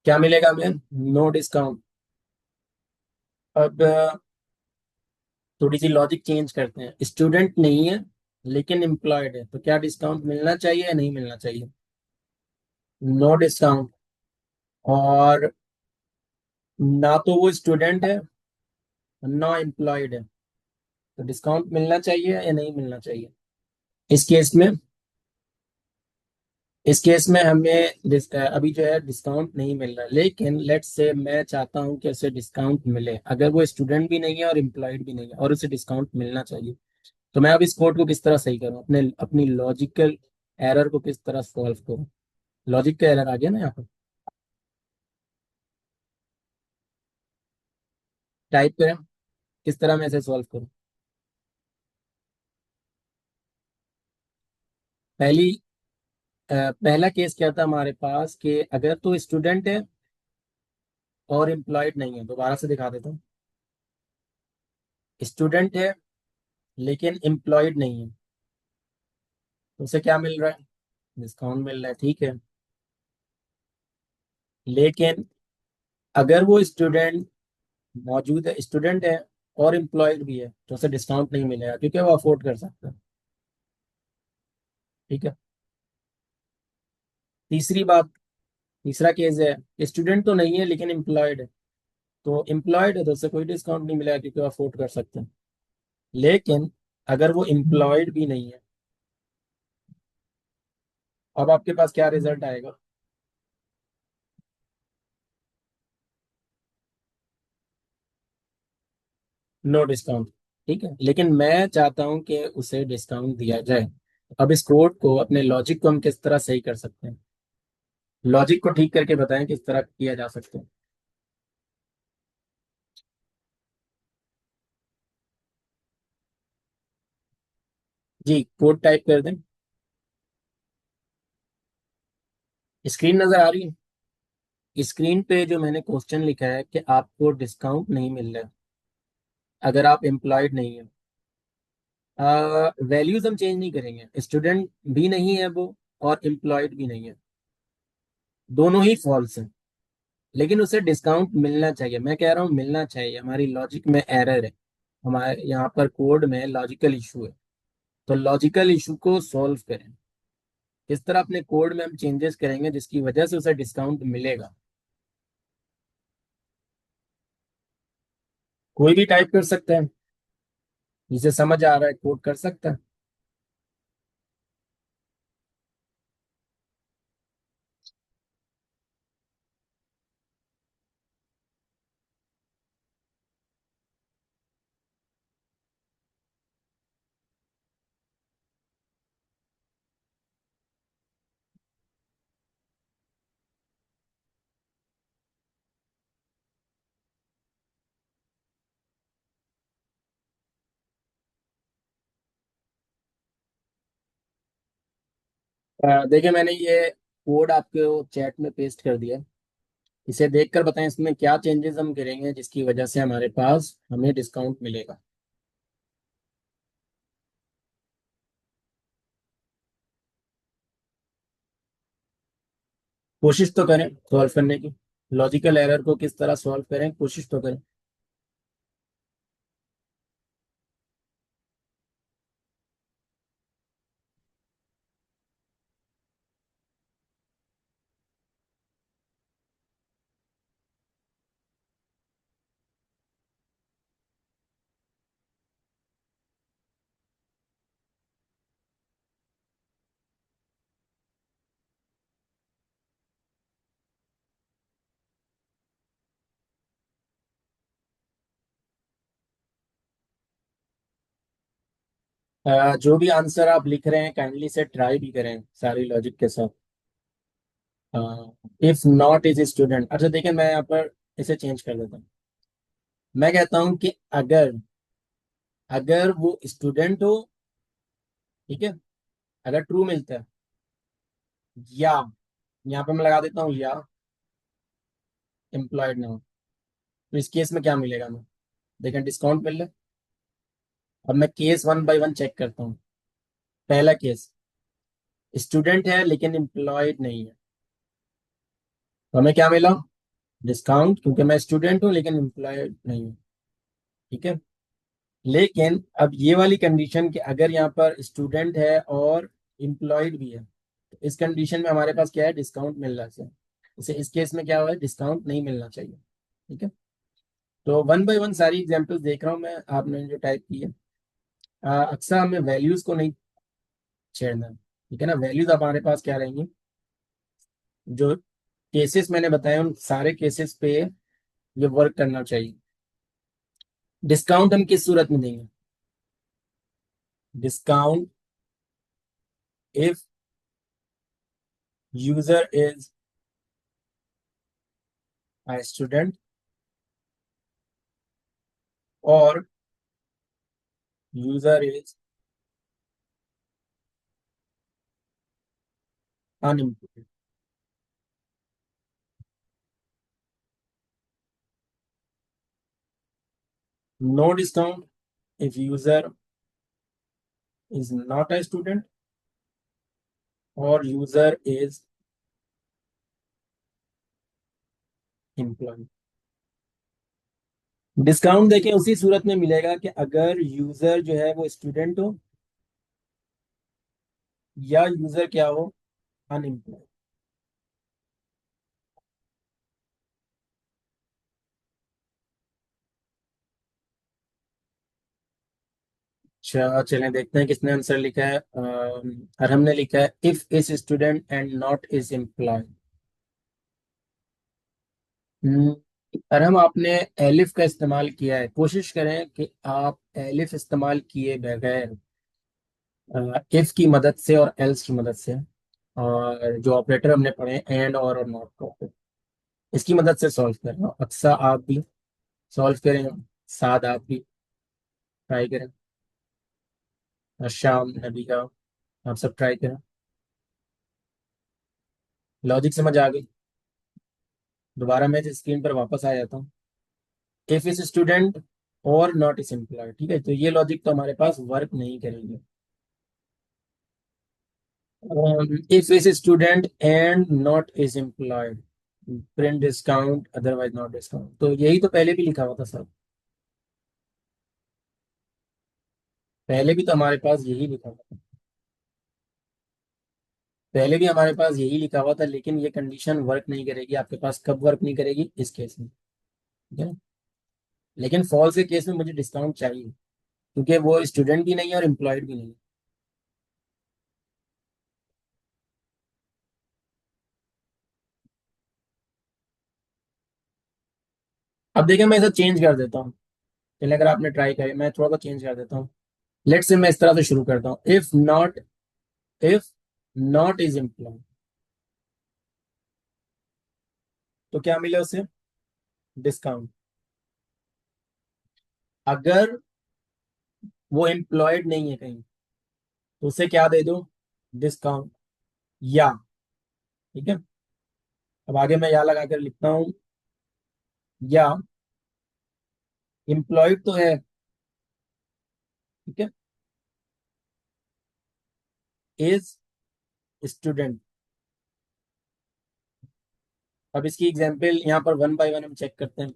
क्या मिलेगा हमें, नो डिस्काउंट। अब थोड़ी सी लॉजिक चेंज करते हैं, स्टूडेंट नहीं है लेकिन एम्प्लॉयड है, तो क्या डिस्काउंट मिलना चाहिए या नहीं मिलना चाहिए, नो डिस्काउंट। और ना तो वो स्टूडेंट है ना एम्प्लॉयड है, तो डिस्काउंट मिलना चाहिए या नहीं मिलना चाहिए। इस केस में, इस केस में हमें अभी जो है डिस्काउंट नहीं मिल रहा, लेकिन लेट्स से मैं चाहता हूं कि उसे डिस्काउंट मिले, अगर वो स्टूडेंट भी नहीं है और एम्प्लॉयड भी नहीं है और उसे डिस्काउंट मिलना चाहिए। तो मैं अब इस कोड को किस तरह सही करूं, अपने अपनी लॉजिकल एरर को किस तरह सॉल्व करूं। लॉजिक का एरर आ गया ना यहाँ पर, टाइप करें, किस तरह मैं इसे सॉल्व करूं। पहली पहला केस क्या था हमारे पास कि अगर तो स्टूडेंट है और एम्प्लॉयड नहीं है, दोबारा से दिखा देता हूँ, स्टूडेंट है लेकिन एम्प्लॉयड नहीं है, तो उसे क्या मिल रहा है, डिस्काउंट मिल रहा है, ठीक है। लेकिन अगर वो स्टूडेंट मौजूद है, स्टूडेंट है और एम्प्लॉयड भी है, तो उसे डिस्काउंट नहीं मिलेगा क्योंकि वो अफोर्ड कर सकता है। ठीक है, तीसरी बात, तीसरा केस है स्टूडेंट तो नहीं है लेकिन एम्प्लॉयड है, तो एम्प्लॉयड है तो उसे कोई डिस्काउंट नहीं मिलेगा क्योंकि वो अफोर्ड कर सकते हैं। लेकिन अगर वो एम्प्लॉयड भी नहीं है, अब आपके पास क्या रिजल्ट आएगा, नो डिस्काउंट। ठीक है, लेकिन मैं चाहता हूं कि उसे डिस्काउंट दिया जाए। अब इस कोड को, अपने लॉजिक को हम किस तरह सही कर सकते हैं, लॉजिक को ठीक करके बताएं किस तरह किया जा सकता है। जी, कोड टाइप कर दें। स्क्रीन नजर आ रही है, स्क्रीन पे जो मैंने क्वेश्चन लिखा है कि आपको डिस्काउंट नहीं मिल रहा है अगर आप एम्प्लॉयड नहीं है। वैल्यूज हम चेंज नहीं करेंगे, स्टूडेंट भी नहीं है वो और एम्प्लॉयड भी नहीं है, दोनों ही फॉल्स हैं। लेकिन उसे डिस्काउंट मिलना चाहिए, मैं कह रहा हूँ मिलना चाहिए, हमारी लॉजिक में एरर है, हमारे यहाँ पर कोड में लॉजिकल इशू है। तो लॉजिकल इशू को सॉल्व करें, इस तरह अपने कोड में हम चेंजेस करेंगे जिसकी वजह से उसे डिस्काउंट मिलेगा। कोई भी टाइप कर सकता है, जिसे समझ आ रहा है कोड कर सकता है। देखिए, मैंने ये कोड आपके चैट में पेस्ट कर दिया, इसे देखकर बताएं इसमें क्या चेंजेस हम करेंगे जिसकी वजह से हमारे पास हमें डिस्काउंट मिलेगा। कोशिश तो करें सॉल्व करने की। लॉजिकल एरर को किस तरह सॉल्व करें, कोशिश तो करें। जो भी आंसर आप लिख रहे हैं काइंडली से ट्राई भी करें सारी लॉजिक के साथ। इफ नॉट इज स्टूडेंट, अच्छा देखिए मैं यहाँ पर इसे चेंज कर देता हूँ। मैं कहता हूँ कि अगर अगर वो स्टूडेंट हो, ठीक है, अगर ट्रू मिलता है, या यहाँ पे मैं लगा देता हूँ या एम्प्लॉयड ना हो, तो इस केस में क्या मिलेगा हमें, देखें डिस्काउंट मिल रहा है। अब मैं case one by one check करता हूँ। पहला केस, स्टूडेंट है लेकिन एम्प्लॉयड नहीं है, तो हमें क्या मिला, डिस्काउंट, क्योंकि मैं स्टूडेंट हूँ लेकिन एम्प्लॉयड नहीं हूँ। ठीक है। लेकिन अब ये वाली कंडीशन कि अगर यहाँ पर स्टूडेंट है और एम्प्लॉयड भी है, तो इस कंडीशन में हमारे पास क्या है, डिस्काउंट मिल रहा है। इसे इस केस में क्या हुआ है, डिस्काउंट नहीं मिलना चाहिए। ठीक है। तो वन बाय वन सारी एग्जांपल्स देख रहा हूँ मैं, आपने जो टाइप की है। अक्सर हमें वैल्यूज को नहीं छेड़ना है, ठीक है ना। वैल्यूज अब हमारे पास क्या रहेंगी, जो केसेस मैंने बताए उन सारे केसेस पे ये वर्क करना चाहिए। डिस्काउंट हम किस सूरत में देंगे, discount if user is a student और user is unemployed. No discount if user is not a student और यूजर इज एम्प्लॉयड। डिस्काउंट देखें उसी सूरत में मिलेगा कि अगर यूजर जो है वो स्टूडेंट हो या यूजर क्या हो, अनएम्प्लॉयड। अच्छा चलें देखते हैं किसने आंसर लिखा है। अरहम ने लिखा है if is student and not is employed. Arham आपने एलिफ का इस्तेमाल किया है, कोशिश करें कि आप एलिफ इस्तेमाल किए बगैर इफ की मदद से और एल्स की मदद से, और जो ऑपरेटर हमने पढ़े एंड और नॉट को, इसकी मदद से सॉल्व करना। अक्सर आप भी सॉल्व करें, साद आप भी ट्राई करें, और शाम नबी का आप सब ट्राई करें। लॉजिक समझ आ गई। दोबारा मैं इस स्क्रीन पर वापस आ जाता हूँ। इफ इज स्टूडेंट और नॉट इज एम्प्लॉयड, ठीक है, तो ये लॉजिक तो हमारे पास वर्क नहीं करेंगे। If is student and not is employed, print discount otherwise not discount, तो यही तो पहले भी लिखा हुआ था सर। पहले भी तो हमारे पास यही लिखा हुआ था। पहले भी हमारे पास यही लिखा हुआ था, लेकिन ये कंडीशन वर्क नहीं करेगी आपके पास। कब वर्क नहीं करेगी, इस केस में, ठीक है ना। लेकिन फॉल्स के केस में मुझे डिस्काउंट चाहिए, क्योंकि वो स्टूडेंट भी नहीं है और एम्प्लॉयड भी नहीं है। अब देखिए मैं इसे चेंज कर देता हूँ। चलिए अगर आपने ट्राई करे, मैं थोड़ा सा चेंज कर देता हूँ। लेट से मैं इस तरह से शुरू करता हूँ, इफ नॉट इज एम्प्लॉयड, तो क्या मिले उसे, डिस्काउंट। अगर वो एम्प्लॉयड नहीं है कहीं, तो उसे क्या दे दो, डिस्काउंट, या, ठीक है। अब आगे मैं या लगा कर लिखता हूँ, या एम्प्लॉयड तो है, ठीक है, इज स्टूडेंट, अब इसकी एग्जाम्पल यहाँ पर वन बाय वन हम चेक करते हैं।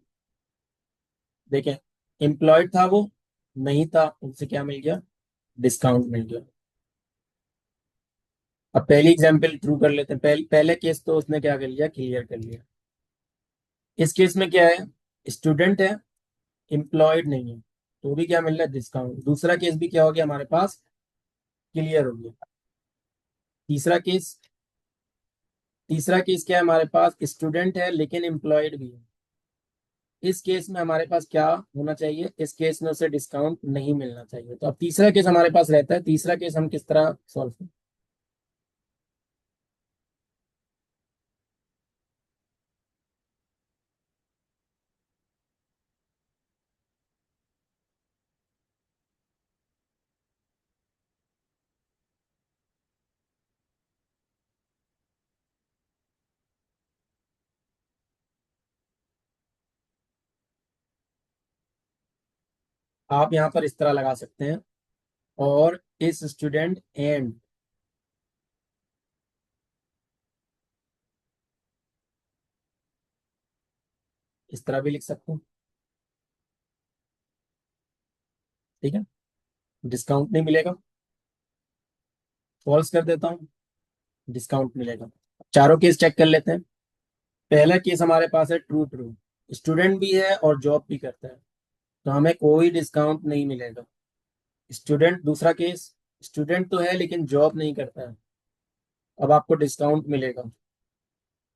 देखें, एम्प्लॉयड था वो, नहीं था, उनसे क्या मिल गया, डिस्काउंट मिल गया। अब पहली एग्जाम्पल ट्रू कर लेते हैं। पहले केस तो उसने क्या कर लिया, क्लियर कर लिया। इस केस में क्या है, स्टूडेंट है, एम्प्लॉयड नहीं है, तो भी क्या मिल रहा है, डिस्काउंट। दूसरा केस भी क्या हो गया हमारे पास, क्लियर हो गया। तीसरा केस, तीसरा केस क्या है हमारे पास, स्टूडेंट है लेकिन एम्प्लॉयड भी है। इस केस में हमारे पास क्या होना चाहिए, इस केस में उसे डिस्काउंट नहीं मिलना चाहिए। तो अब तीसरा केस हमारे पास रहता है, तीसरा केस हम किस तरह सॉल्व करें। आप यहाँ पर इस तरह लगा सकते हैं, और इस स्टूडेंट एंड, इस तरह भी लिख सकते हैं। ठीक है, डिस्काउंट नहीं मिलेगा, फॉल्स कर देता हूँ, डिस्काउंट मिलेगा। चारों केस चेक कर लेते हैं। पहला केस हमारे पास है ट्रू ट्रू, स्टूडेंट भी है और जॉब भी करता है, तो हमें कोई डिस्काउंट नहीं मिलेगा। स्टूडेंट, दूसरा केस, स्टूडेंट तो है लेकिन जॉब नहीं करता है, अब आपको डिस्काउंट मिलेगा।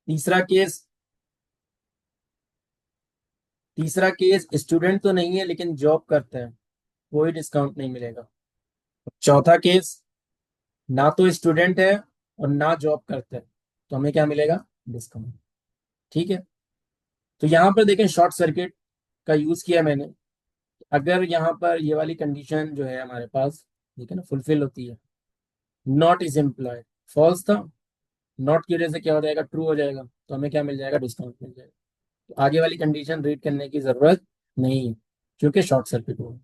तीसरा केस, तीसरा केस स्टूडेंट तो नहीं है लेकिन जॉब करता है, कोई डिस्काउंट नहीं मिलेगा। चौथा केस, ना तो स्टूडेंट है और ना जॉब करता है, तो हमें क्या मिलेगा, डिस्काउंट। ठीक है, तो यहां पर देखें शॉर्ट सर्किट का यूज किया मैंने। अगर यहाँ पर ये वाली कंडीशन जो है हमारे पास, ठीक है ना, फुलफिल होती है, नॉट इज एम्प्लॉयड फॉल्स था, नॉट की वजह से क्या हो जाएगा, ट्रू हो जाएगा, तो हमें क्या मिल जाएगा, डिस्काउंट मिल जाएगा। तो आगे वाली कंडीशन रीड करने की जरूरत नहीं है, क्योंकि शॉर्ट सर्किट हुआ।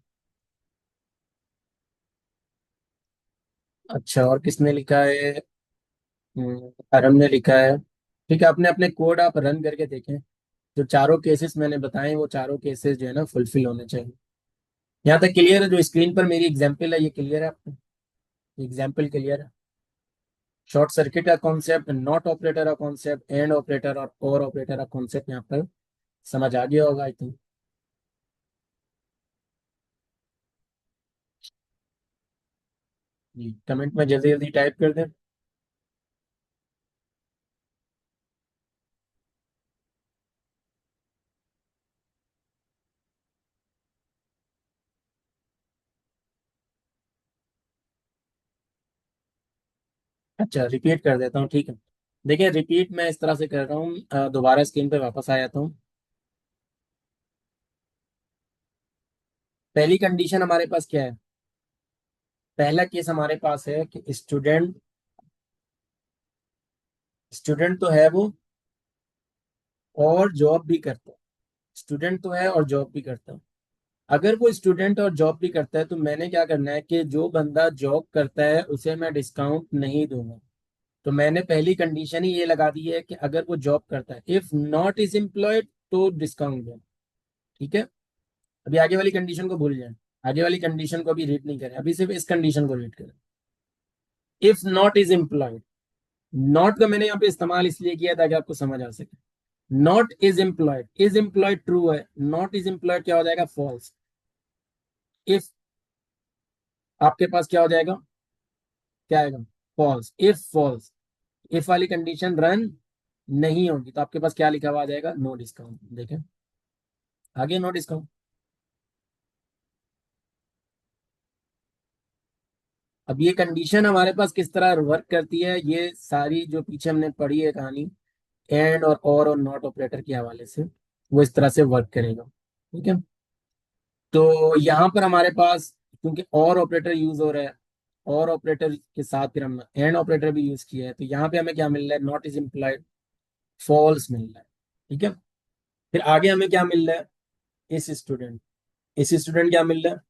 अच्छा, और किसने लिखा है, अरम ने लिखा है। ठीक है, अपने अपने कोड आप रन करके देखें, जो चारों केसेस मैंने बताए वो चारों केसेस जो है ना फुलफिल होने चाहिए। यहाँ तक क्लियर है, जो स्क्रीन पर मेरी एग्जाम्पल है ये क्लियर है आपको, एग्जाम्पल क्लियर है। शॉर्ट सर्किट का कॉन्सेप्ट, नॉट ऑपरेटर का कॉन्सेप्ट, एंड ऑपरेटर और ऑपरेटर का कॉन्सेप्ट यहाँ पर समझ आ गया होगा आई थिंक। जी, कमेंट में जल्दी जल्दी टाइप कर दें। अच्छा, रिपीट कर देता हूँ, ठीक है। देखिए, रिपीट मैं इस तरह से कर रहा हूँ, दोबारा स्क्रीन पे वापस आ जाता हूँ। पहली कंडीशन हमारे पास क्या है, पहला केस हमारे पास है कि स्टूडेंट, स्टूडेंट तो है वो और जॉब भी करता है, स्टूडेंट तो है और जॉब भी करता है। अगर वो स्टूडेंट और जॉब भी करता है तो मैंने क्या करना है कि जो बंदा जॉब करता है उसे मैं डिस्काउंट नहीं दूंगा। तो मैंने पहली कंडीशन ही ये लगा दी है कि अगर वो जॉब करता है, इफ नॉट इज एम्प्लॉयड तो डिस्काउंट दो। ठीक है, अभी आगे वाली कंडीशन को भूल जाए, आगे वाली कंडीशन को अभी रीड नहीं करें, अभी सिर्फ इस कंडीशन को रीड करें। If not is employed, not का मैंने यहाँ पे इस्तेमाल इसलिए किया ताकि आपको समझ आ सके। नॉट इज एम्प्लॉयड ट्रू है, नॉट इज एम्प्लॉयड क्या हो जाएगा, फॉल्स। इफ, आपके पास क्या हो जाएगा, क्या आएगा, फॉल्स। इफ फॉल्स, इफ वाली कंडीशन रन नहीं होगी तो आपके पास क्या लिखा हुआ आ जाएगा, नो डिस्काउंट। देखें, आगे नो डिस्काउंट। अब ये कंडीशन हमारे पास किस तरह वर्क करती है, ये सारी जो पीछे हमने पढ़ी है कहानी, एंड और नॉट ऑपरेटर के हवाले से, वो इस तरह से वर्क करेगा। ठीक है, तो यहाँ पर हमारे पास क्योंकि और ऑपरेटर यूज हो रहा है, और ऑपरेटर के साथ फिर हम एंड ऑपरेटर भी यूज किया है, तो यहाँ पे हमें क्या मिल रहा है, नॉट इज इम्प्लाइड, फॉल्स मिल रहा है। ठीक है, फिर आगे हमें क्या मिल रहा है, इस स्टूडेंट, इस स्टूडेंट क्या मिल रहा है,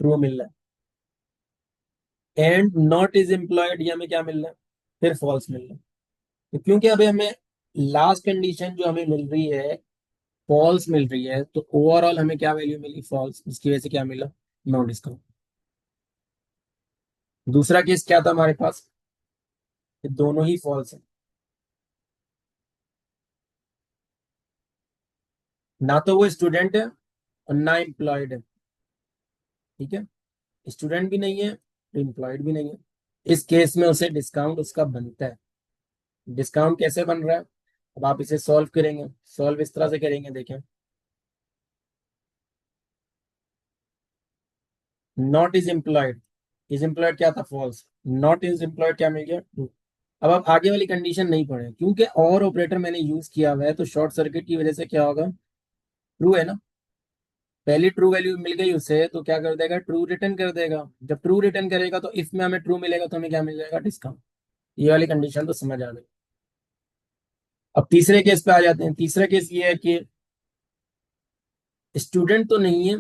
ट्रू मिल रहा है। एंड नॉट इज एम्प्लॉयड, ये हमें क्या मिल रहा है, फिर फॉल्स मिल रहा है। तो क्योंकि अभी हमें लास्ट कंडीशन जो हमें मिल रही है फॉल्स मिल रही है, तो ओवरऑल हमें क्या वैल्यू मिली? फॉल्स। इसकी वजह से क्या मिला? No discount. दूसरा केस क्या था हमारे पास? ये दोनों ही फॉल्स है। ना तो वो स्टूडेंट है और ना एम्प्लॉयड है। ठीक है, स्टूडेंट भी नहीं है, एम्प्लॉयड भी नहीं है। इस केस में उसे डिस्काउंट उसका बनता है। डिस्काउंट कैसे बन रहा है? अब आप इसे सॉल्व करेंगे। सॉल्व इस तरह से करेंगे, देखें। Not is employed, is employed क्या था? फॉल्स। नॉट इज एम्प्लॉयड क्या मिल गया? ट्रू। अब आप आगे वाली कंडीशन नहीं पढ़े, क्योंकि और ऑपरेटर मैंने यूज किया हुआ है, तो शॉर्ट सर्किट की वजह से क्या होगा? ट्रू है ना। पहली ट्रू वैल्यू मिल गई उसे, तो क्या कर देगा? ट्रू रिटर्न कर देगा। जब ट्रू रिटर्न करेगा तो इफ में हमें ट्रू मिलेगा, तो हमें क्या मिल जाएगा? डिस्काउंट। ये वाली कंडीशन तो समझ आ गई। अब तीसरे केस पे आ जाते हैं। तीसरा केस ये है कि स्टूडेंट तो नहीं है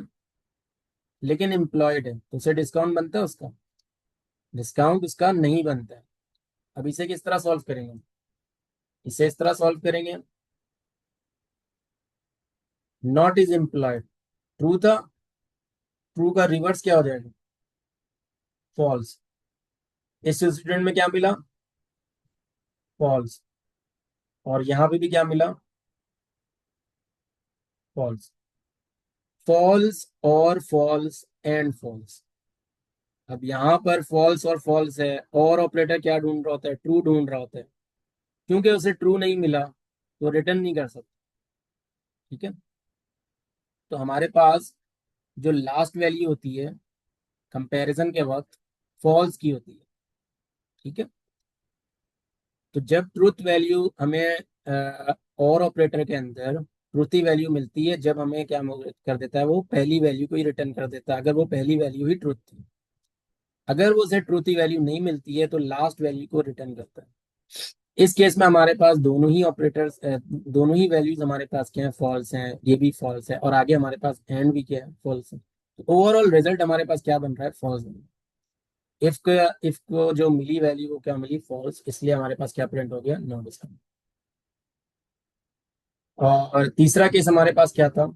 लेकिन एम्प्लॉयड है, तो उसे डिस्काउंट बनता है उसका? डिस्काउंट उसका नहीं बनता है। अब इसे किस तरह सॉल्व करेंगे? इसे इस तरह सॉल्व करेंगे। नॉट इज एम्प्लॉयड ट्रू था, ट्रू का रिवर्स क्या हो जाएगा? फॉल्स। इस स्टूडेंट में क्या मिला? फॉल्स। और यहां पे भी क्या मिला? फॉल्स। फॉल्स और फॉल्स एंड फॉल्स। अब यहाँ पर फॉल्स और फॉल्स है, और ऑपरेटर क्या ढूंढ रहा होता है? ट्रू ढूंढ रहा होता है। क्योंकि उसे ट्रू नहीं मिला तो रिटर्न नहीं कर सकता। ठीक है, तो हमारे पास जो लास्ट वैल्यू होती है कंपैरिजन के वक्त, फॉल्स की होती है। ठीक है, तो जब ट्रूथ वैल्यू हमें और ऑपरेटर के अंदर ट्रूथी वैल्यू मिलती है, जब हमें क्या कर देता है? वो पहली वैल्यू को ही रिटर्न कर देता है, अगर वो पहली वैल्यू ही ट्रूथ थी। अगर वो उसे ट्रूथी वैल्यू नहीं मिलती है तो लास्ट वैल्यू को रिटर्न करता है। इस केस में हमारे पास दोनों ही ऑपरेटर्स, दोनों ही वैल्यूज हमारे पास क्या है? फॉल्स हैं। ये भी फॉल्स है, और आगे हमारे पास एंड भी क्या है? फॉल्स है। तो ओवरऑल रिजल्ट हमारे पास क्या बन रहा है? फॉल्स। इफ को जो मिली वैल्यू वो क्या मिली? फॉल्स। इसलिए हमारे पास क्या प्रिंट हो गया? No discount. और तीसरा केस हमारे पास क्या था?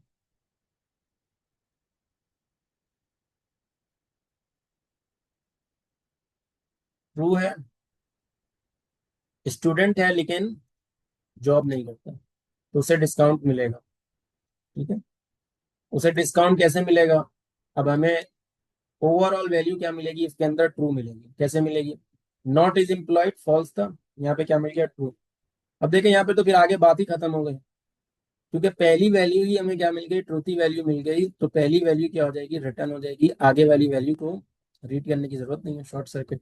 ट्रू है, स्टूडेंट है लेकिन जॉब नहीं करता, तो उसे डिस्काउंट मिलेगा। ठीक है, उसे डिस्काउंट कैसे मिलेगा? अब हमें ओवरऑल वैल्यू क्या मिलेगी? इसके अंदर ट्रू मिलेगी। कैसे मिलेगी? नॉट इज एम्प्लॉयड फॉल्स था, यहाँ पे क्या मिल गया? ट्रू। अब देखें यहाँ पे तो फिर आगे बात ही खत्म हो गई, क्योंकि पहली वैल्यू ही हमें क्या मिल गई? ट्रूथी वैल्यू मिल गई, तो पहली वैल्यू क्या हो जाएगी? रिटर्न हो जाएगी। आगे वाली वैल्यू को रीड करने की जरूरत नहीं है, शॉर्ट सर्किट।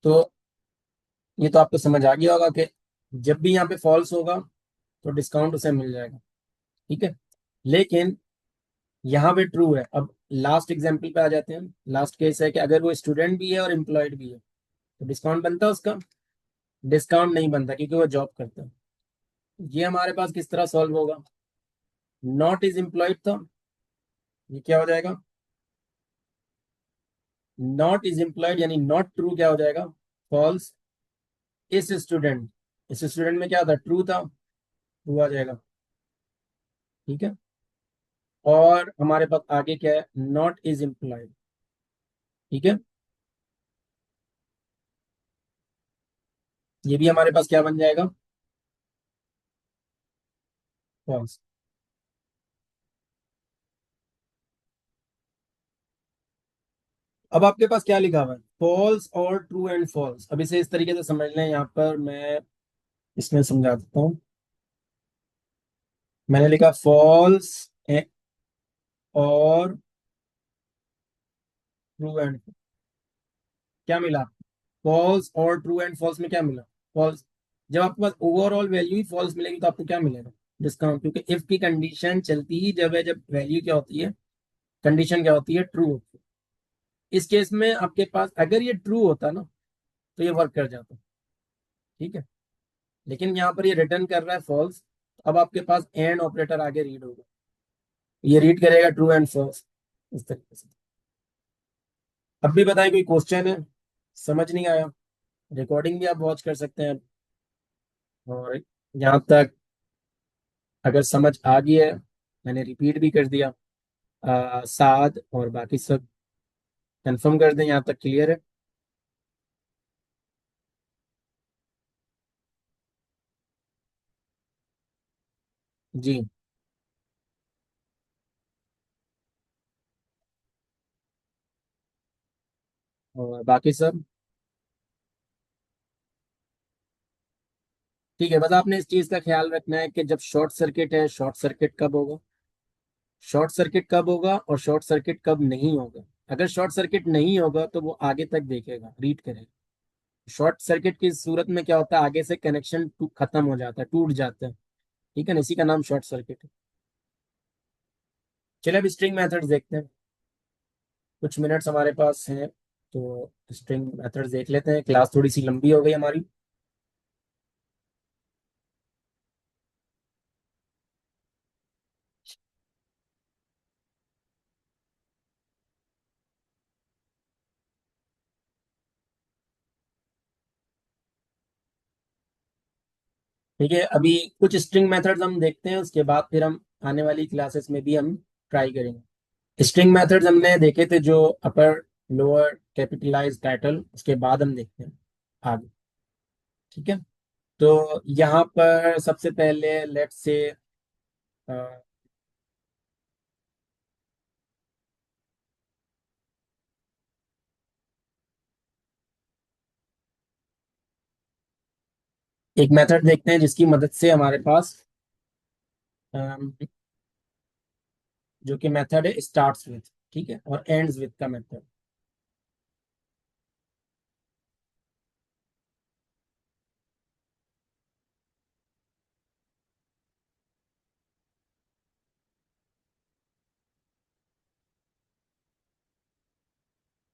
तो ये तो आपको समझ आ गया होगा कि जब भी यहाँ पे फॉल्स होगा तो डिस्काउंट उसे मिल जाएगा। ठीक है, लेकिन यहाँ पे ट्रू है। अब लास्ट एग्जाम्पल पे आ जाते हैं। लास्ट केस है कि अगर वो स्टूडेंट भी है और एम्प्लॉयड भी है, तो डिस्काउंट बनता है उसका? डिस्काउंट नहीं बनता, क्योंकि वो जॉब करता है। ये हमारे पास किस तरह सॉल्व होगा? नॉट इज एम्प्लॉयड था, ये क्या हो जाएगा? नॉट इज एम्प्लॉयड यानी नॉट ट्रू क्या हो जाएगा? फॉल्स। इस स्टूडेंट, इस स्टूडेंट में क्या था? ट्रू था, ट्रू आ जाएगा। ठीक है, और हमारे पास आगे क्या है? Not is employed. ठीक है, ये भी हमारे पास क्या बन जाएगा? फॉल्स। अब आपके पास क्या लिखा हुआ है? फॉल्स और ट्रू एंड फॉल्स। अब इसे इस तरीके से समझ लें, यहाँ पर मैं इसमें समझा देता हूँ। मैंने लिखा फॉल्स और ट्रू एंड, क्या मिला? फॉल्स और ट्रू एंड फॉल्स में क्या मिला? फॉल्स। जब आपके पास ओवरऑल वैल्यू ही फॉल्स मिलेगी तो आपको क्या मिलेगा? डिस्काउंट। क्योंकि इफ की कंडीशन चलती ही जब है, जब वैल्यू क्या होती है? कंडीशन क्या होती है? ट्रू होती है। इस केस में आपके पास अगर ये ट्रू होता ना, तो ये वर्क कर जाता। ठीक है, लेकिन यहाँ पर ये रिटर्न कर रहा है फॉल्स। अब आपके पास एंड ऑपरेटर आगे रीड होगा, ये रीड करेगा ट्रू एंड फॉल्स इस तरीके से। अब भी बताएं, कोई क्वेश्चन है? समझ नहीं आया? रिकॉर्डिंग भी आप वॉच कर सकते हैं। और यहाँ तक अगर समझ आ गई है, मैंने रिपीट भी कर दिया, साद और बाकी सब कंफर्म कर दें, यहाँ तक क्लियर है? जी। और बाकी सब ठीक है। बस आपने इस चीज़ का ख्याल रखना है कि जब शॉर्ट सर्किट है, शॉर्ट सर्किट कब होगा, शॉर्ट सर्किट कब होगा और शॉर्ट सर्किट कब नहीं होगा। अगर शॉर्ट सर्किट नहीं होगा तो वो आगे तक देखेगा, रीड करेगा। शॉर्ट सर्किट की सूरत में क्या होता है, आगे से कनेक्शन खत्म हो जाता है, टूट जाता है। ठीक है ना, इसी का नाम शॉर्ट सर्किट है। चलिए अब स्ट्रिंग मेथड्स देखते हैं। कुछ मिनट्स हमारे पास हैं तो स्ट्रिंग मेथड्स देख लेते हैं, क्लास थोड़ी सी लंबी हो गई हमारी। ठीक है, अभी कुछ स्ट्रिंग मेथड्स हम देखते हैं, उसके बाद फिर हम आने वाली क्लासेस में भी हम ट्राई करेंगे। स्ट्रिंग मेथड्स हमने देखे थे, जो अपर लोअर कैपिटलाइज टाइटल, उसके बाद हम देखते हैं आगे। ठीक है, तो यहाँ पर सबसे पहले लेट्स से एक मेथड देखते हैं जिसकी मदद से हमारे पास अम, जो कि मेथड है स्टार्ट्स विथ, ठीक है, और एंड्स विथ का मेथड।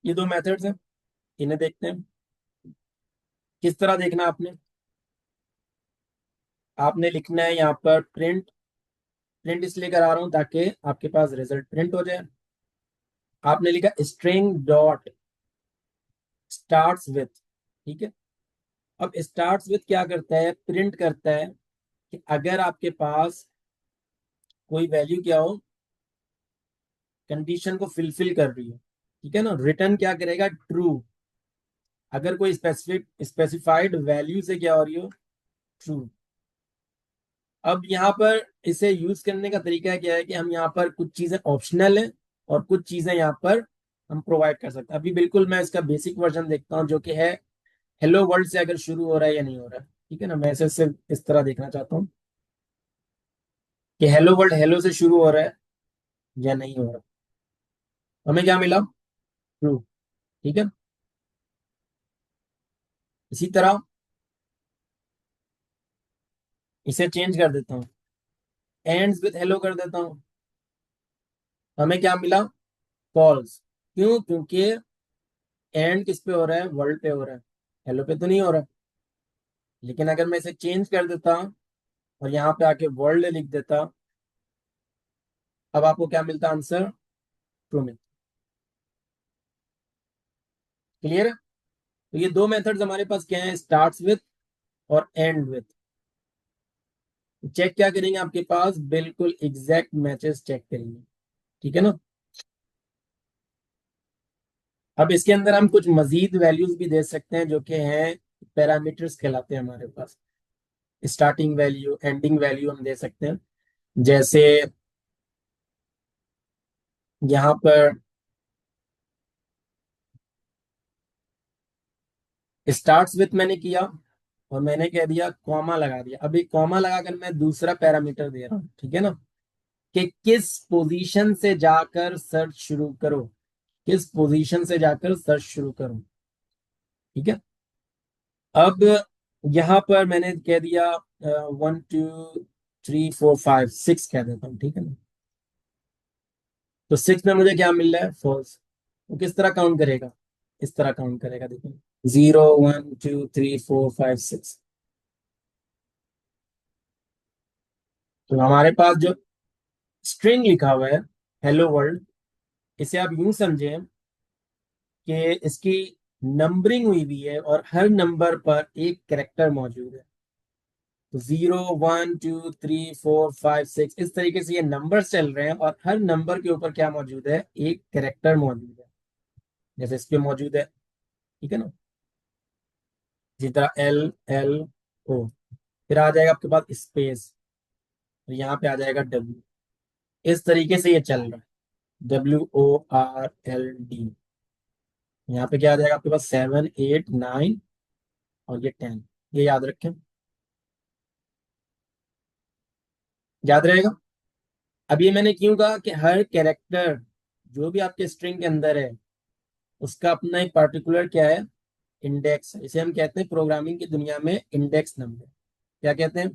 ये दो मेथड्स हैं, इन्हें देखते हैं। किस तरह देखना आपने, आपने लिखना है यहाँ पर प्रिंट। प्रिंट इसलिए करा रहा हूँ ताकि आपके पास रिजल्ट प्रिंट हो जाए। आपने लिखा स्ट्रिंग डॉट स्टार्ट्स विथ, ठीक है। अब स्टार्ट्स विथ क्या करता है, प्रिंट करता है कि अगर आपके पास कोई वैल्यू क्या हो, कंडीशन को फिलफिल कर रही हो, ठीक है ना, रिटर्न क्या करेगा, ट्रू। अगर कोई स्पेसिफिक स्पेसिफाइड वैल्यू से क्या हो रही हो, ट्रू। अब यहाँ पर इसे यूज करने का तरीका क्या है कि हम यहाँ पर कुछ चीजें ऑप्शनल है और कुछ चीजें यहाँ पर हम प्रोवाइड कर सकते हैं। अभी बिल्कुल मैं इसका बेसिक वर्जन देखता हूँ, जो कि है हेलो वर्ल्ड से अगर शुरू हो रहा है या नहीं हो रहा है। ठीक है ना, मैं इसे सिर्फ इस तरह देखना चाहता हूँ कि हेलो वर्ल्ड हेलो से शुरू हो रहा है या नहीं हो रहा। हमें क्या मिला, ट्रू। ठीक है, इसी तरह इसे चेंज कर देता हूँ, एंड्स विद हेलो कर देता हूँ। हमें क्या मिला, फॉल्स। क्यों, क्योंकि एंड किस पे हो रहा है, वर्ल्ड पे हो रहा है, हेलो पे तो नहीं हो रहा। लेकिन अगर मैं इसे चेंज कर देता और यहाँ पे आके वर्ल्ड लिख देता, अब आपको क्या मिलता आंसर, ट्रू में। क्लियर है? तो ये दो मेथड्स हमारे पास क्या है, स्टार्ट्स विथ और एंड विथ। चेक क्या करेंगे, आपके पास बिल्कुल एग्जैक्ट मैचेस चेक करेंगे। ठीक है ना। अब इसके अंदर हम कुछ मजीद वैल्यूज भी दे सकते हैं, जो कि हैं पैरामीटर्स कहलाते हैं हमारे पास। स्टार्टिंग वैल्यू, एंडिंग वैल्यू हम दे सकते हैं। जैसे यहाँ पर स्टार्ट्स विथ मैंने किया और मैंने कह दिया कॉमा लगा दिया। अभी कॉमा लगाकर मैं दूसरा पैरामीटर दे रहा हूँ, ठीक है ना, कि किस पोजीशन से जाकर सर्च शुरू करो, किस पोजीशन से जाकर सर्च शुरू करो। ठीक है, अब यहां पर मैंने कह दिया 1 2 3 4 5 6 कह देता हूँ, ठीक है ना। तो 6 में मुझे क्या मिल रहा है, फॉल्स। वो किस तरह काउंट करेगा, इस तरह काउंट करेगा, देखिए 0 1 2 3 4 5 6। तो हमारे पास जो स्ट्रिंग लिखा हुआ है हेलो वर्ल्ड, इसे आप यूं समझें कि इसकी नंबरिंग हुई हुई है और हर नंबर पर एक कैरेक्टर मौजूद है। 0 1 2 3 4 5 6 इस तरीके से ये नंबर्स चल रहे हैं, और हर नंबर के ऊपर क्या मौजूद है, एक कैरेक्टर मौजूद है, जैसे इस पे मौजूद है। ठीक है ना, इसी तरह L L O, फिर आ जाएगा आपके पास स्पेस, तो यहाँ पे आ जाएगा W। इस तरीके से ये चल रहा है, WORLD। यहाँ पे क्या आ जाएगा आपके पास, 7 8 9 और ये 10। ये याद रखें, याद रहेगा। अब ये मैंने क्यों कहा कि हर कैरेक्टर जो भी आपके स्ट्रिंग के अंदर है, उसका अपना एक पर्टिकुलर क्या है, इंडेक्स है। इसे हम कहते हैं प्रोग्रामिंग की दुनिया में इंडेक्स नंबर। क्या कहते हैं,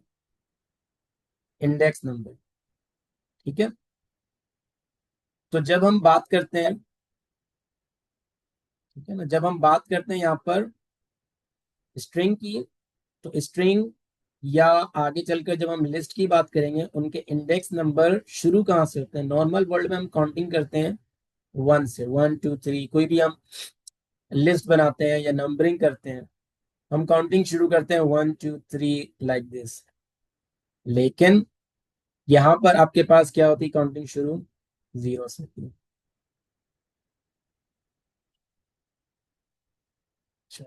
इंडेक्स नंबर। ठीक है, तो जब हम बात करते हैं, ठीक है ना, जब हम बात करते हैं यहाँ पर स्ट्रिंग की, तो स्ट्रिंग या आगे चलकर जब हम लिस्ट की बात करेंगे, उनके इंडेक्स नंबर शुरू कहाँ से होते हैं। नॉर्मल वर्ल्ड में हम काउंटिंग करते हैं 1 से, 1 2 3, कोई भी हम लिस्ट बनाते हैं या नंबरिंग करते हैं, हम काउंटिंग शुरू करते हैं 1 2 3 लाइक दिस। लेकिन यहाँ पर आपके पास क्या होती है, काउंटिंग शुरू 0 से होती है। अच्छा,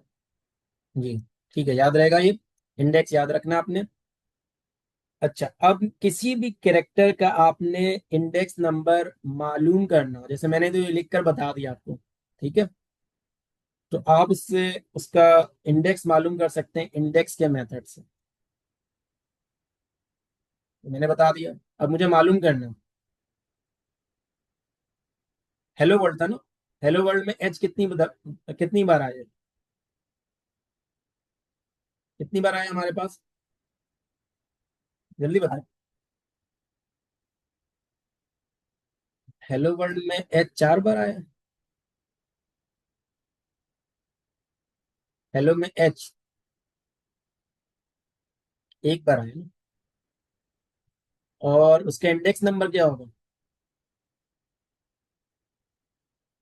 जी, ठीक है, याद रहेगा ये, इंडेक्स याद रखना आपने। अच्छा, अब किसी भी कैरेक्टर का आपने इंडेक्स नंबर मालूम करना हो, जैसे मैंने तो ये लिख कर बता दिया आपको, ठीक है, तो आप उससे उसका इंडेक्स मालूम कर सकते हैं इंडेक्स के मेथड से। तो मैंने बता दिया, अब मुझे मालूम करना, हेलो वर्ल्ड था ना, हेलो वर्ल्ड में एच कितनी बार आया, कितनी बार आया हमारे पास, जल्दी बताएं। हेलो वर्ल्ड में एच 4 बार आया, हेलो में एच 1 बार आया ना, और उसका इंडेक्स नंबर क्या होगा,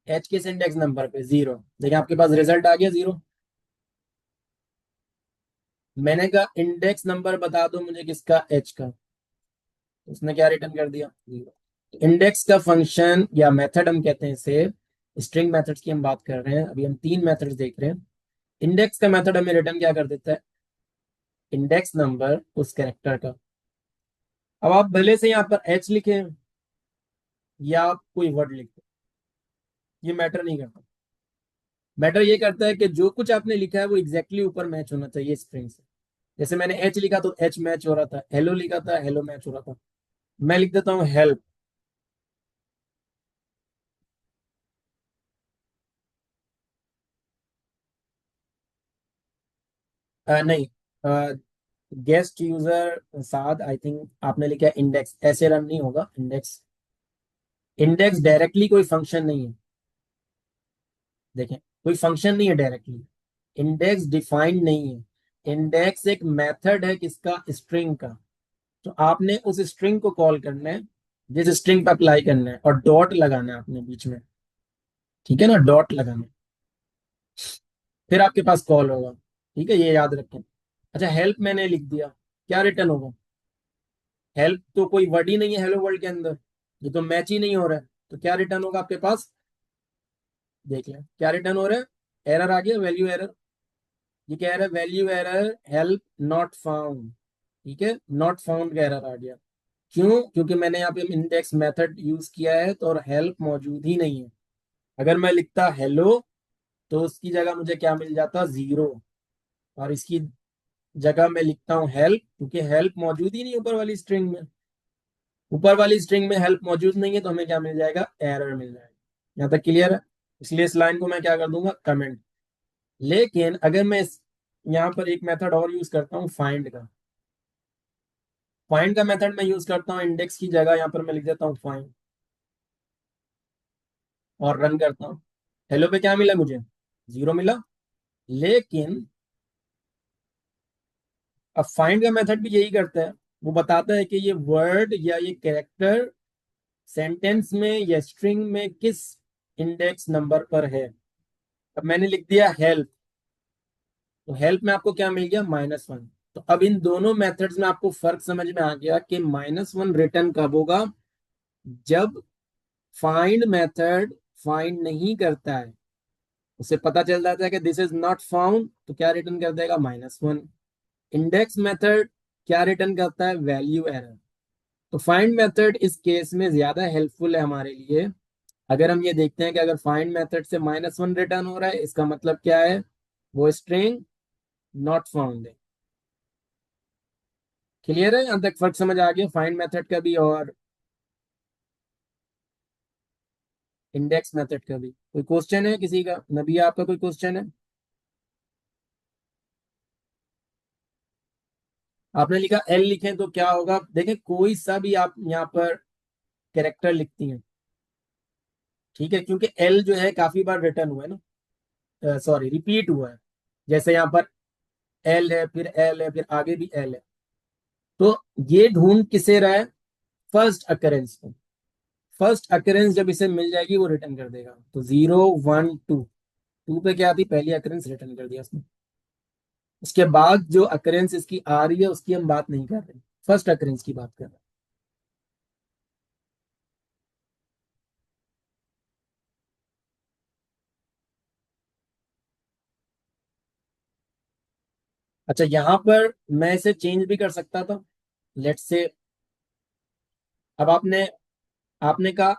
एच किस इंडेक्स नंबर पे, 0। देखिए आपके पास रिजल्ट आ गया 0। मैंने कहा इंडेक्स नंबर बता दो मुझे किसका, एच का, तो उसने क्या रिटर्न कर दिया, 0। इंडेक्स का फंक्शन या मेथड हम कहते हैं इसे, स्ट्रिंग मेथड्स की हम बात कर रहे हैं, अभी हम 3 मेथड्स देख रहे हैं। इंडेक्स का मेथड हमें रिटर्न क्या कर देता है, इंडेक्स नंबर उस कैरेक्टर का। अब आप भले से यहाँ पर एच लिखें या आप कोई वर्ड लिखें, ये मैटर नहीं करता। मैटर ये करता है कि जो कुछ आपने लिखा है वो एग्जैक्टली ऊपर मैच होना चाहिए स्ट्रिंग से। जैसे मैंने एच लिखा तो एच मैच हो रहा था, हेलो लिखा था हेलो मैच हो रहा था। मैं लिख देता हूँ हेल्प, नहीं, guest user Saad, I think आपने लिखा है इंडेक्स, ऐसे रन नहीं होगा इंडेक्स। इंडेक्स डायरेक्टली कोई फंक्शन नहीं है, देखें, कोई फंक्शन नहीं है डायरेक्टली, इंडेक्स डिफाइंड नहीं है। इंडेक्स एक मेथड है किसका, स्ट्रिंग का। तो आपने उस स्ट्रिंग को कॉल करना है, जिस स्ट्रिंग पे अप्लाई करना है, और डॉट लगाना है आपने बीच में, ठीक है ना, डॉट लगाना है, फिर आपके पास कॉल होगा। ठीक है, ये याद रखें। अच्छा, हेल्प मैंने लिख दिया, क्या रिटर्न होगा, हेल्प तो कोई वर्ड ही नहीं है हेलो वर्ल्ड के अंदर, ये तो मैच ही नहीं हो रहा है, तो क्या रिटर्न होगा आपके पास, देख लें क्या रिटर्न हो रहा है, एरर आ गया, वैल्यू एरर। ये कह रहा है value error, help not found. ठीक है, नॉट फाउंड का एरर आ गया। क्यों, क्योंकि मैंने यहाँ पे इंडेक्स मेथड यूज किया है, तो और हेल्प मौजूद ही नहीं है। अगर मैं लिखता हेलो, तो उसकी जगह मुझे क्या मिल जाता, 0। और इसकी जगह मैं लिखता हूँ हेल्प, क्योंकि हेल्प मौजूद ही नहीं ऊपर वाली स्ट्रिंग में। ऊपर वाली स्ट्रिंग में हेल्प मौजूद नहीं है, तो हमें क्या मिल जाएगा, एरर मिल जाएगा। यहाँ तक क्लियर है। इसलिए इस लाइन को मैं क्या कर दूंगा, कमेंट। लेकिन अगर मैं यहाँ पर एक मेथड और यूज करता हूँ, फाइंड का। फाइंड का मेथड मैं यूज करता हूँ, इंडेक्स की जगह यहाँ पर मैं लिख देता हूँ फाइंड, और रन करता हूँ। हेलो पे क्या मिला मुझे, 0 मिला। लेकिन अब फाइंड का मेथड भी यही करता है, वो बताता है कि ये वर्ड या ये कैरेक्टर सेंटेंस में या स्ट्रिंग में किस इंडेक्स नंबर पर है। अब मैंने लिख दिया हेल्प, तो हेल्प में आपको क्या मिल गया, -1। तो अब इन दोनों मेथड्स में आपको फर्क समझ में आ गया कि -1 रिटर्न कब होगा, जब फाइंड मेथड फाइंड नहीं करता है, उसे पता चल जाता है कि दिस इज नॉट फाउंड, तो क्या रिटर्न कर देगा, -1। इंडेक्स मेथड क्या रिटर्न करता है, वैल्यू एरर। तो फाइंड मेथड इस केस में ज्यादा हेल्पफुल है हमारे लिए। अगर हम ये देखते हैं कि अगर फाइंड मेथड से -1 रिटर्न हो रहा है, इसका मतलब क्या है, वो स्ट्रिंग नॉट फाउंड है। क्लियर है, यहां तक फर्क समझ आ गया फाइंड मेथड का भी और इंडेक्स मेथड का भी। कोई क्वेश्चन है किसी का, नबी आपका कोई क्वेश्चन है? आपने लिखा एल लिखें तो क्या होगा, देखें कोई सा भी आप यहाँ पर कैरेक्टर लिखती हैं, ठीक है, क्योंकि एल जो है काफी बार रिटर्न हुआ है ना, सॉरी रिपीट हुआ है। जैसे यहाँ पर एल है, फिर एल है, फिर आगे भी एल है। तो ये ढूंढ किसे रहा है, फर्स्ट अकरेंस को। फर्स्ट अकरेंस जब इसे मिल जाएगी वो रिटर्न कर देगा। तो 0 1 2, 2 पे क्या आती, पहली अकरेंस रिटर्न कर दिया उसने। उसके बाद जो अकरेंस इसकी आ रही है उसकी हम बात नहीं कर रहे, फर्स्ट अकरेंस की बात कर रहे हैं। अच्छा, यहां पर मैं इसे चेंज भी कर सकता था। लेट्स से अब आपने आपने कहा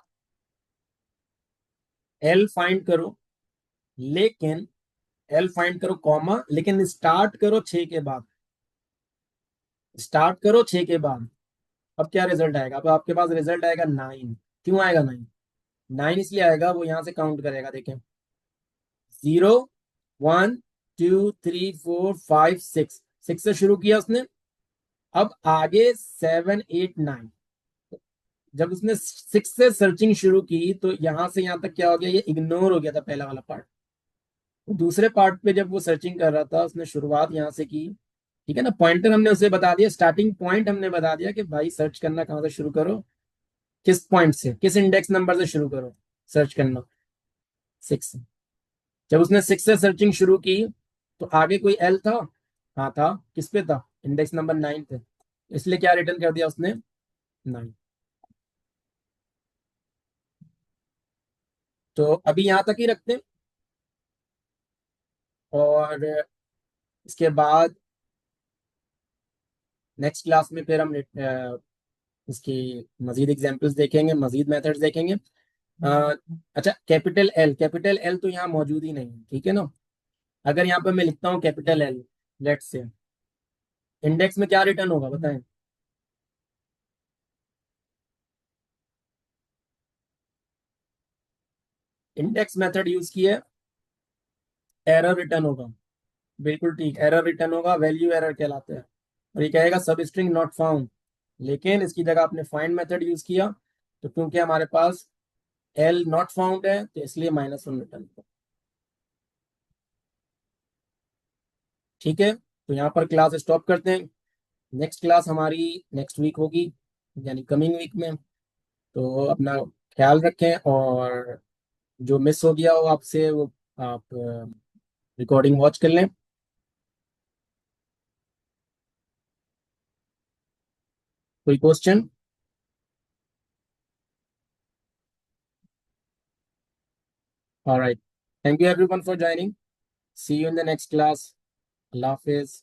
एल फाइंड करो, लेकिन एल फाइंड करो कॉमा, लेकिन स्टार्ट करो 6 के बाद। स्टार्ट करो 6 के बाद। अब क्या रिजल्ट आएगा, अब आपके पास रिजल्ट आएगा 9। क्यों आएगा 9? 9 इसलिए आएगा, वो यहां से काउंट करेगा, देखें 0 1 2 3 4 5 6, 6 से शुरू किया उसने। अब आगे 7 8 9, जब उसने 6 से सर्चिंग शुरू की तो यहां से यहां तक क्या हो गया, ये इग्नोर हो गया था पहला वाला पार्ट। दूसरे पार्ट पे जब वो सर्चिंग कर रहा था, उसने शुरुआत यहां से की, ठीक है ना। पॉइंटर हमने उसे बता दिया, स्टार्टिंग पॉइंट हमने बता दिया कि भाई सर्च करना कहां से शुरू करो, किस पॉइंट से, किस इंडेक्स नंबर से शुरू करो सर्च करना, 6। जब उसने 6 से सर्चिंग शुरू की तो आगे कोई एल था, हाँ था, किस पे था, इंडेक्स नंबर 9 पे। इसलिए क्या रिटर्न कर दिया उसने, 9। तो अभी यहां तक ही रखते हैं, और इसके बाद नेक्स्ट क्लास में फिर हम इसकी मजीद एग्जांपल्स देखेंगे, मजीद मेथड्स देखेंगे। अ, अच्छा, कैपिटल एल तो यहाँ मौजूद ही नहीं है, ठीक है ना। अगर यहाँ पे मैं लिखता हूँ capital L, let's say, index में क्या रिटर्न होगा बताएं। इंडेक्स मेथड यूज किया, एरर रिटर्न होगा। बिल्कुल ठीक, एरर रिटर्न होगा, वैल्यू एरर कहलाता है। और ये कहेगा सब स्ट्रिंग नॉट फाउंड, लेकिन इसकी जगह आपने फाइंड मेथड यूज किया, तो क्योंकि हमारे पास एल नॉट फाउंड है तो इसलिए -1 रिटर्न होगा। ठीक है, तो यहाँ पर क्लास स्टॉप करते हैं। नेक्स्ट क्लास हमारी नेक्स्ट वीक होगी, यानी कमिंग वीक में। तो अपना ख्याल रखें, और जो मिस हो गया हो आपसे वो आप रिकॉर्डिंग वॉच कर लें। कोई question? Alright, thank you everyone for joining, see you in the next class. अल्लाह हाफिज।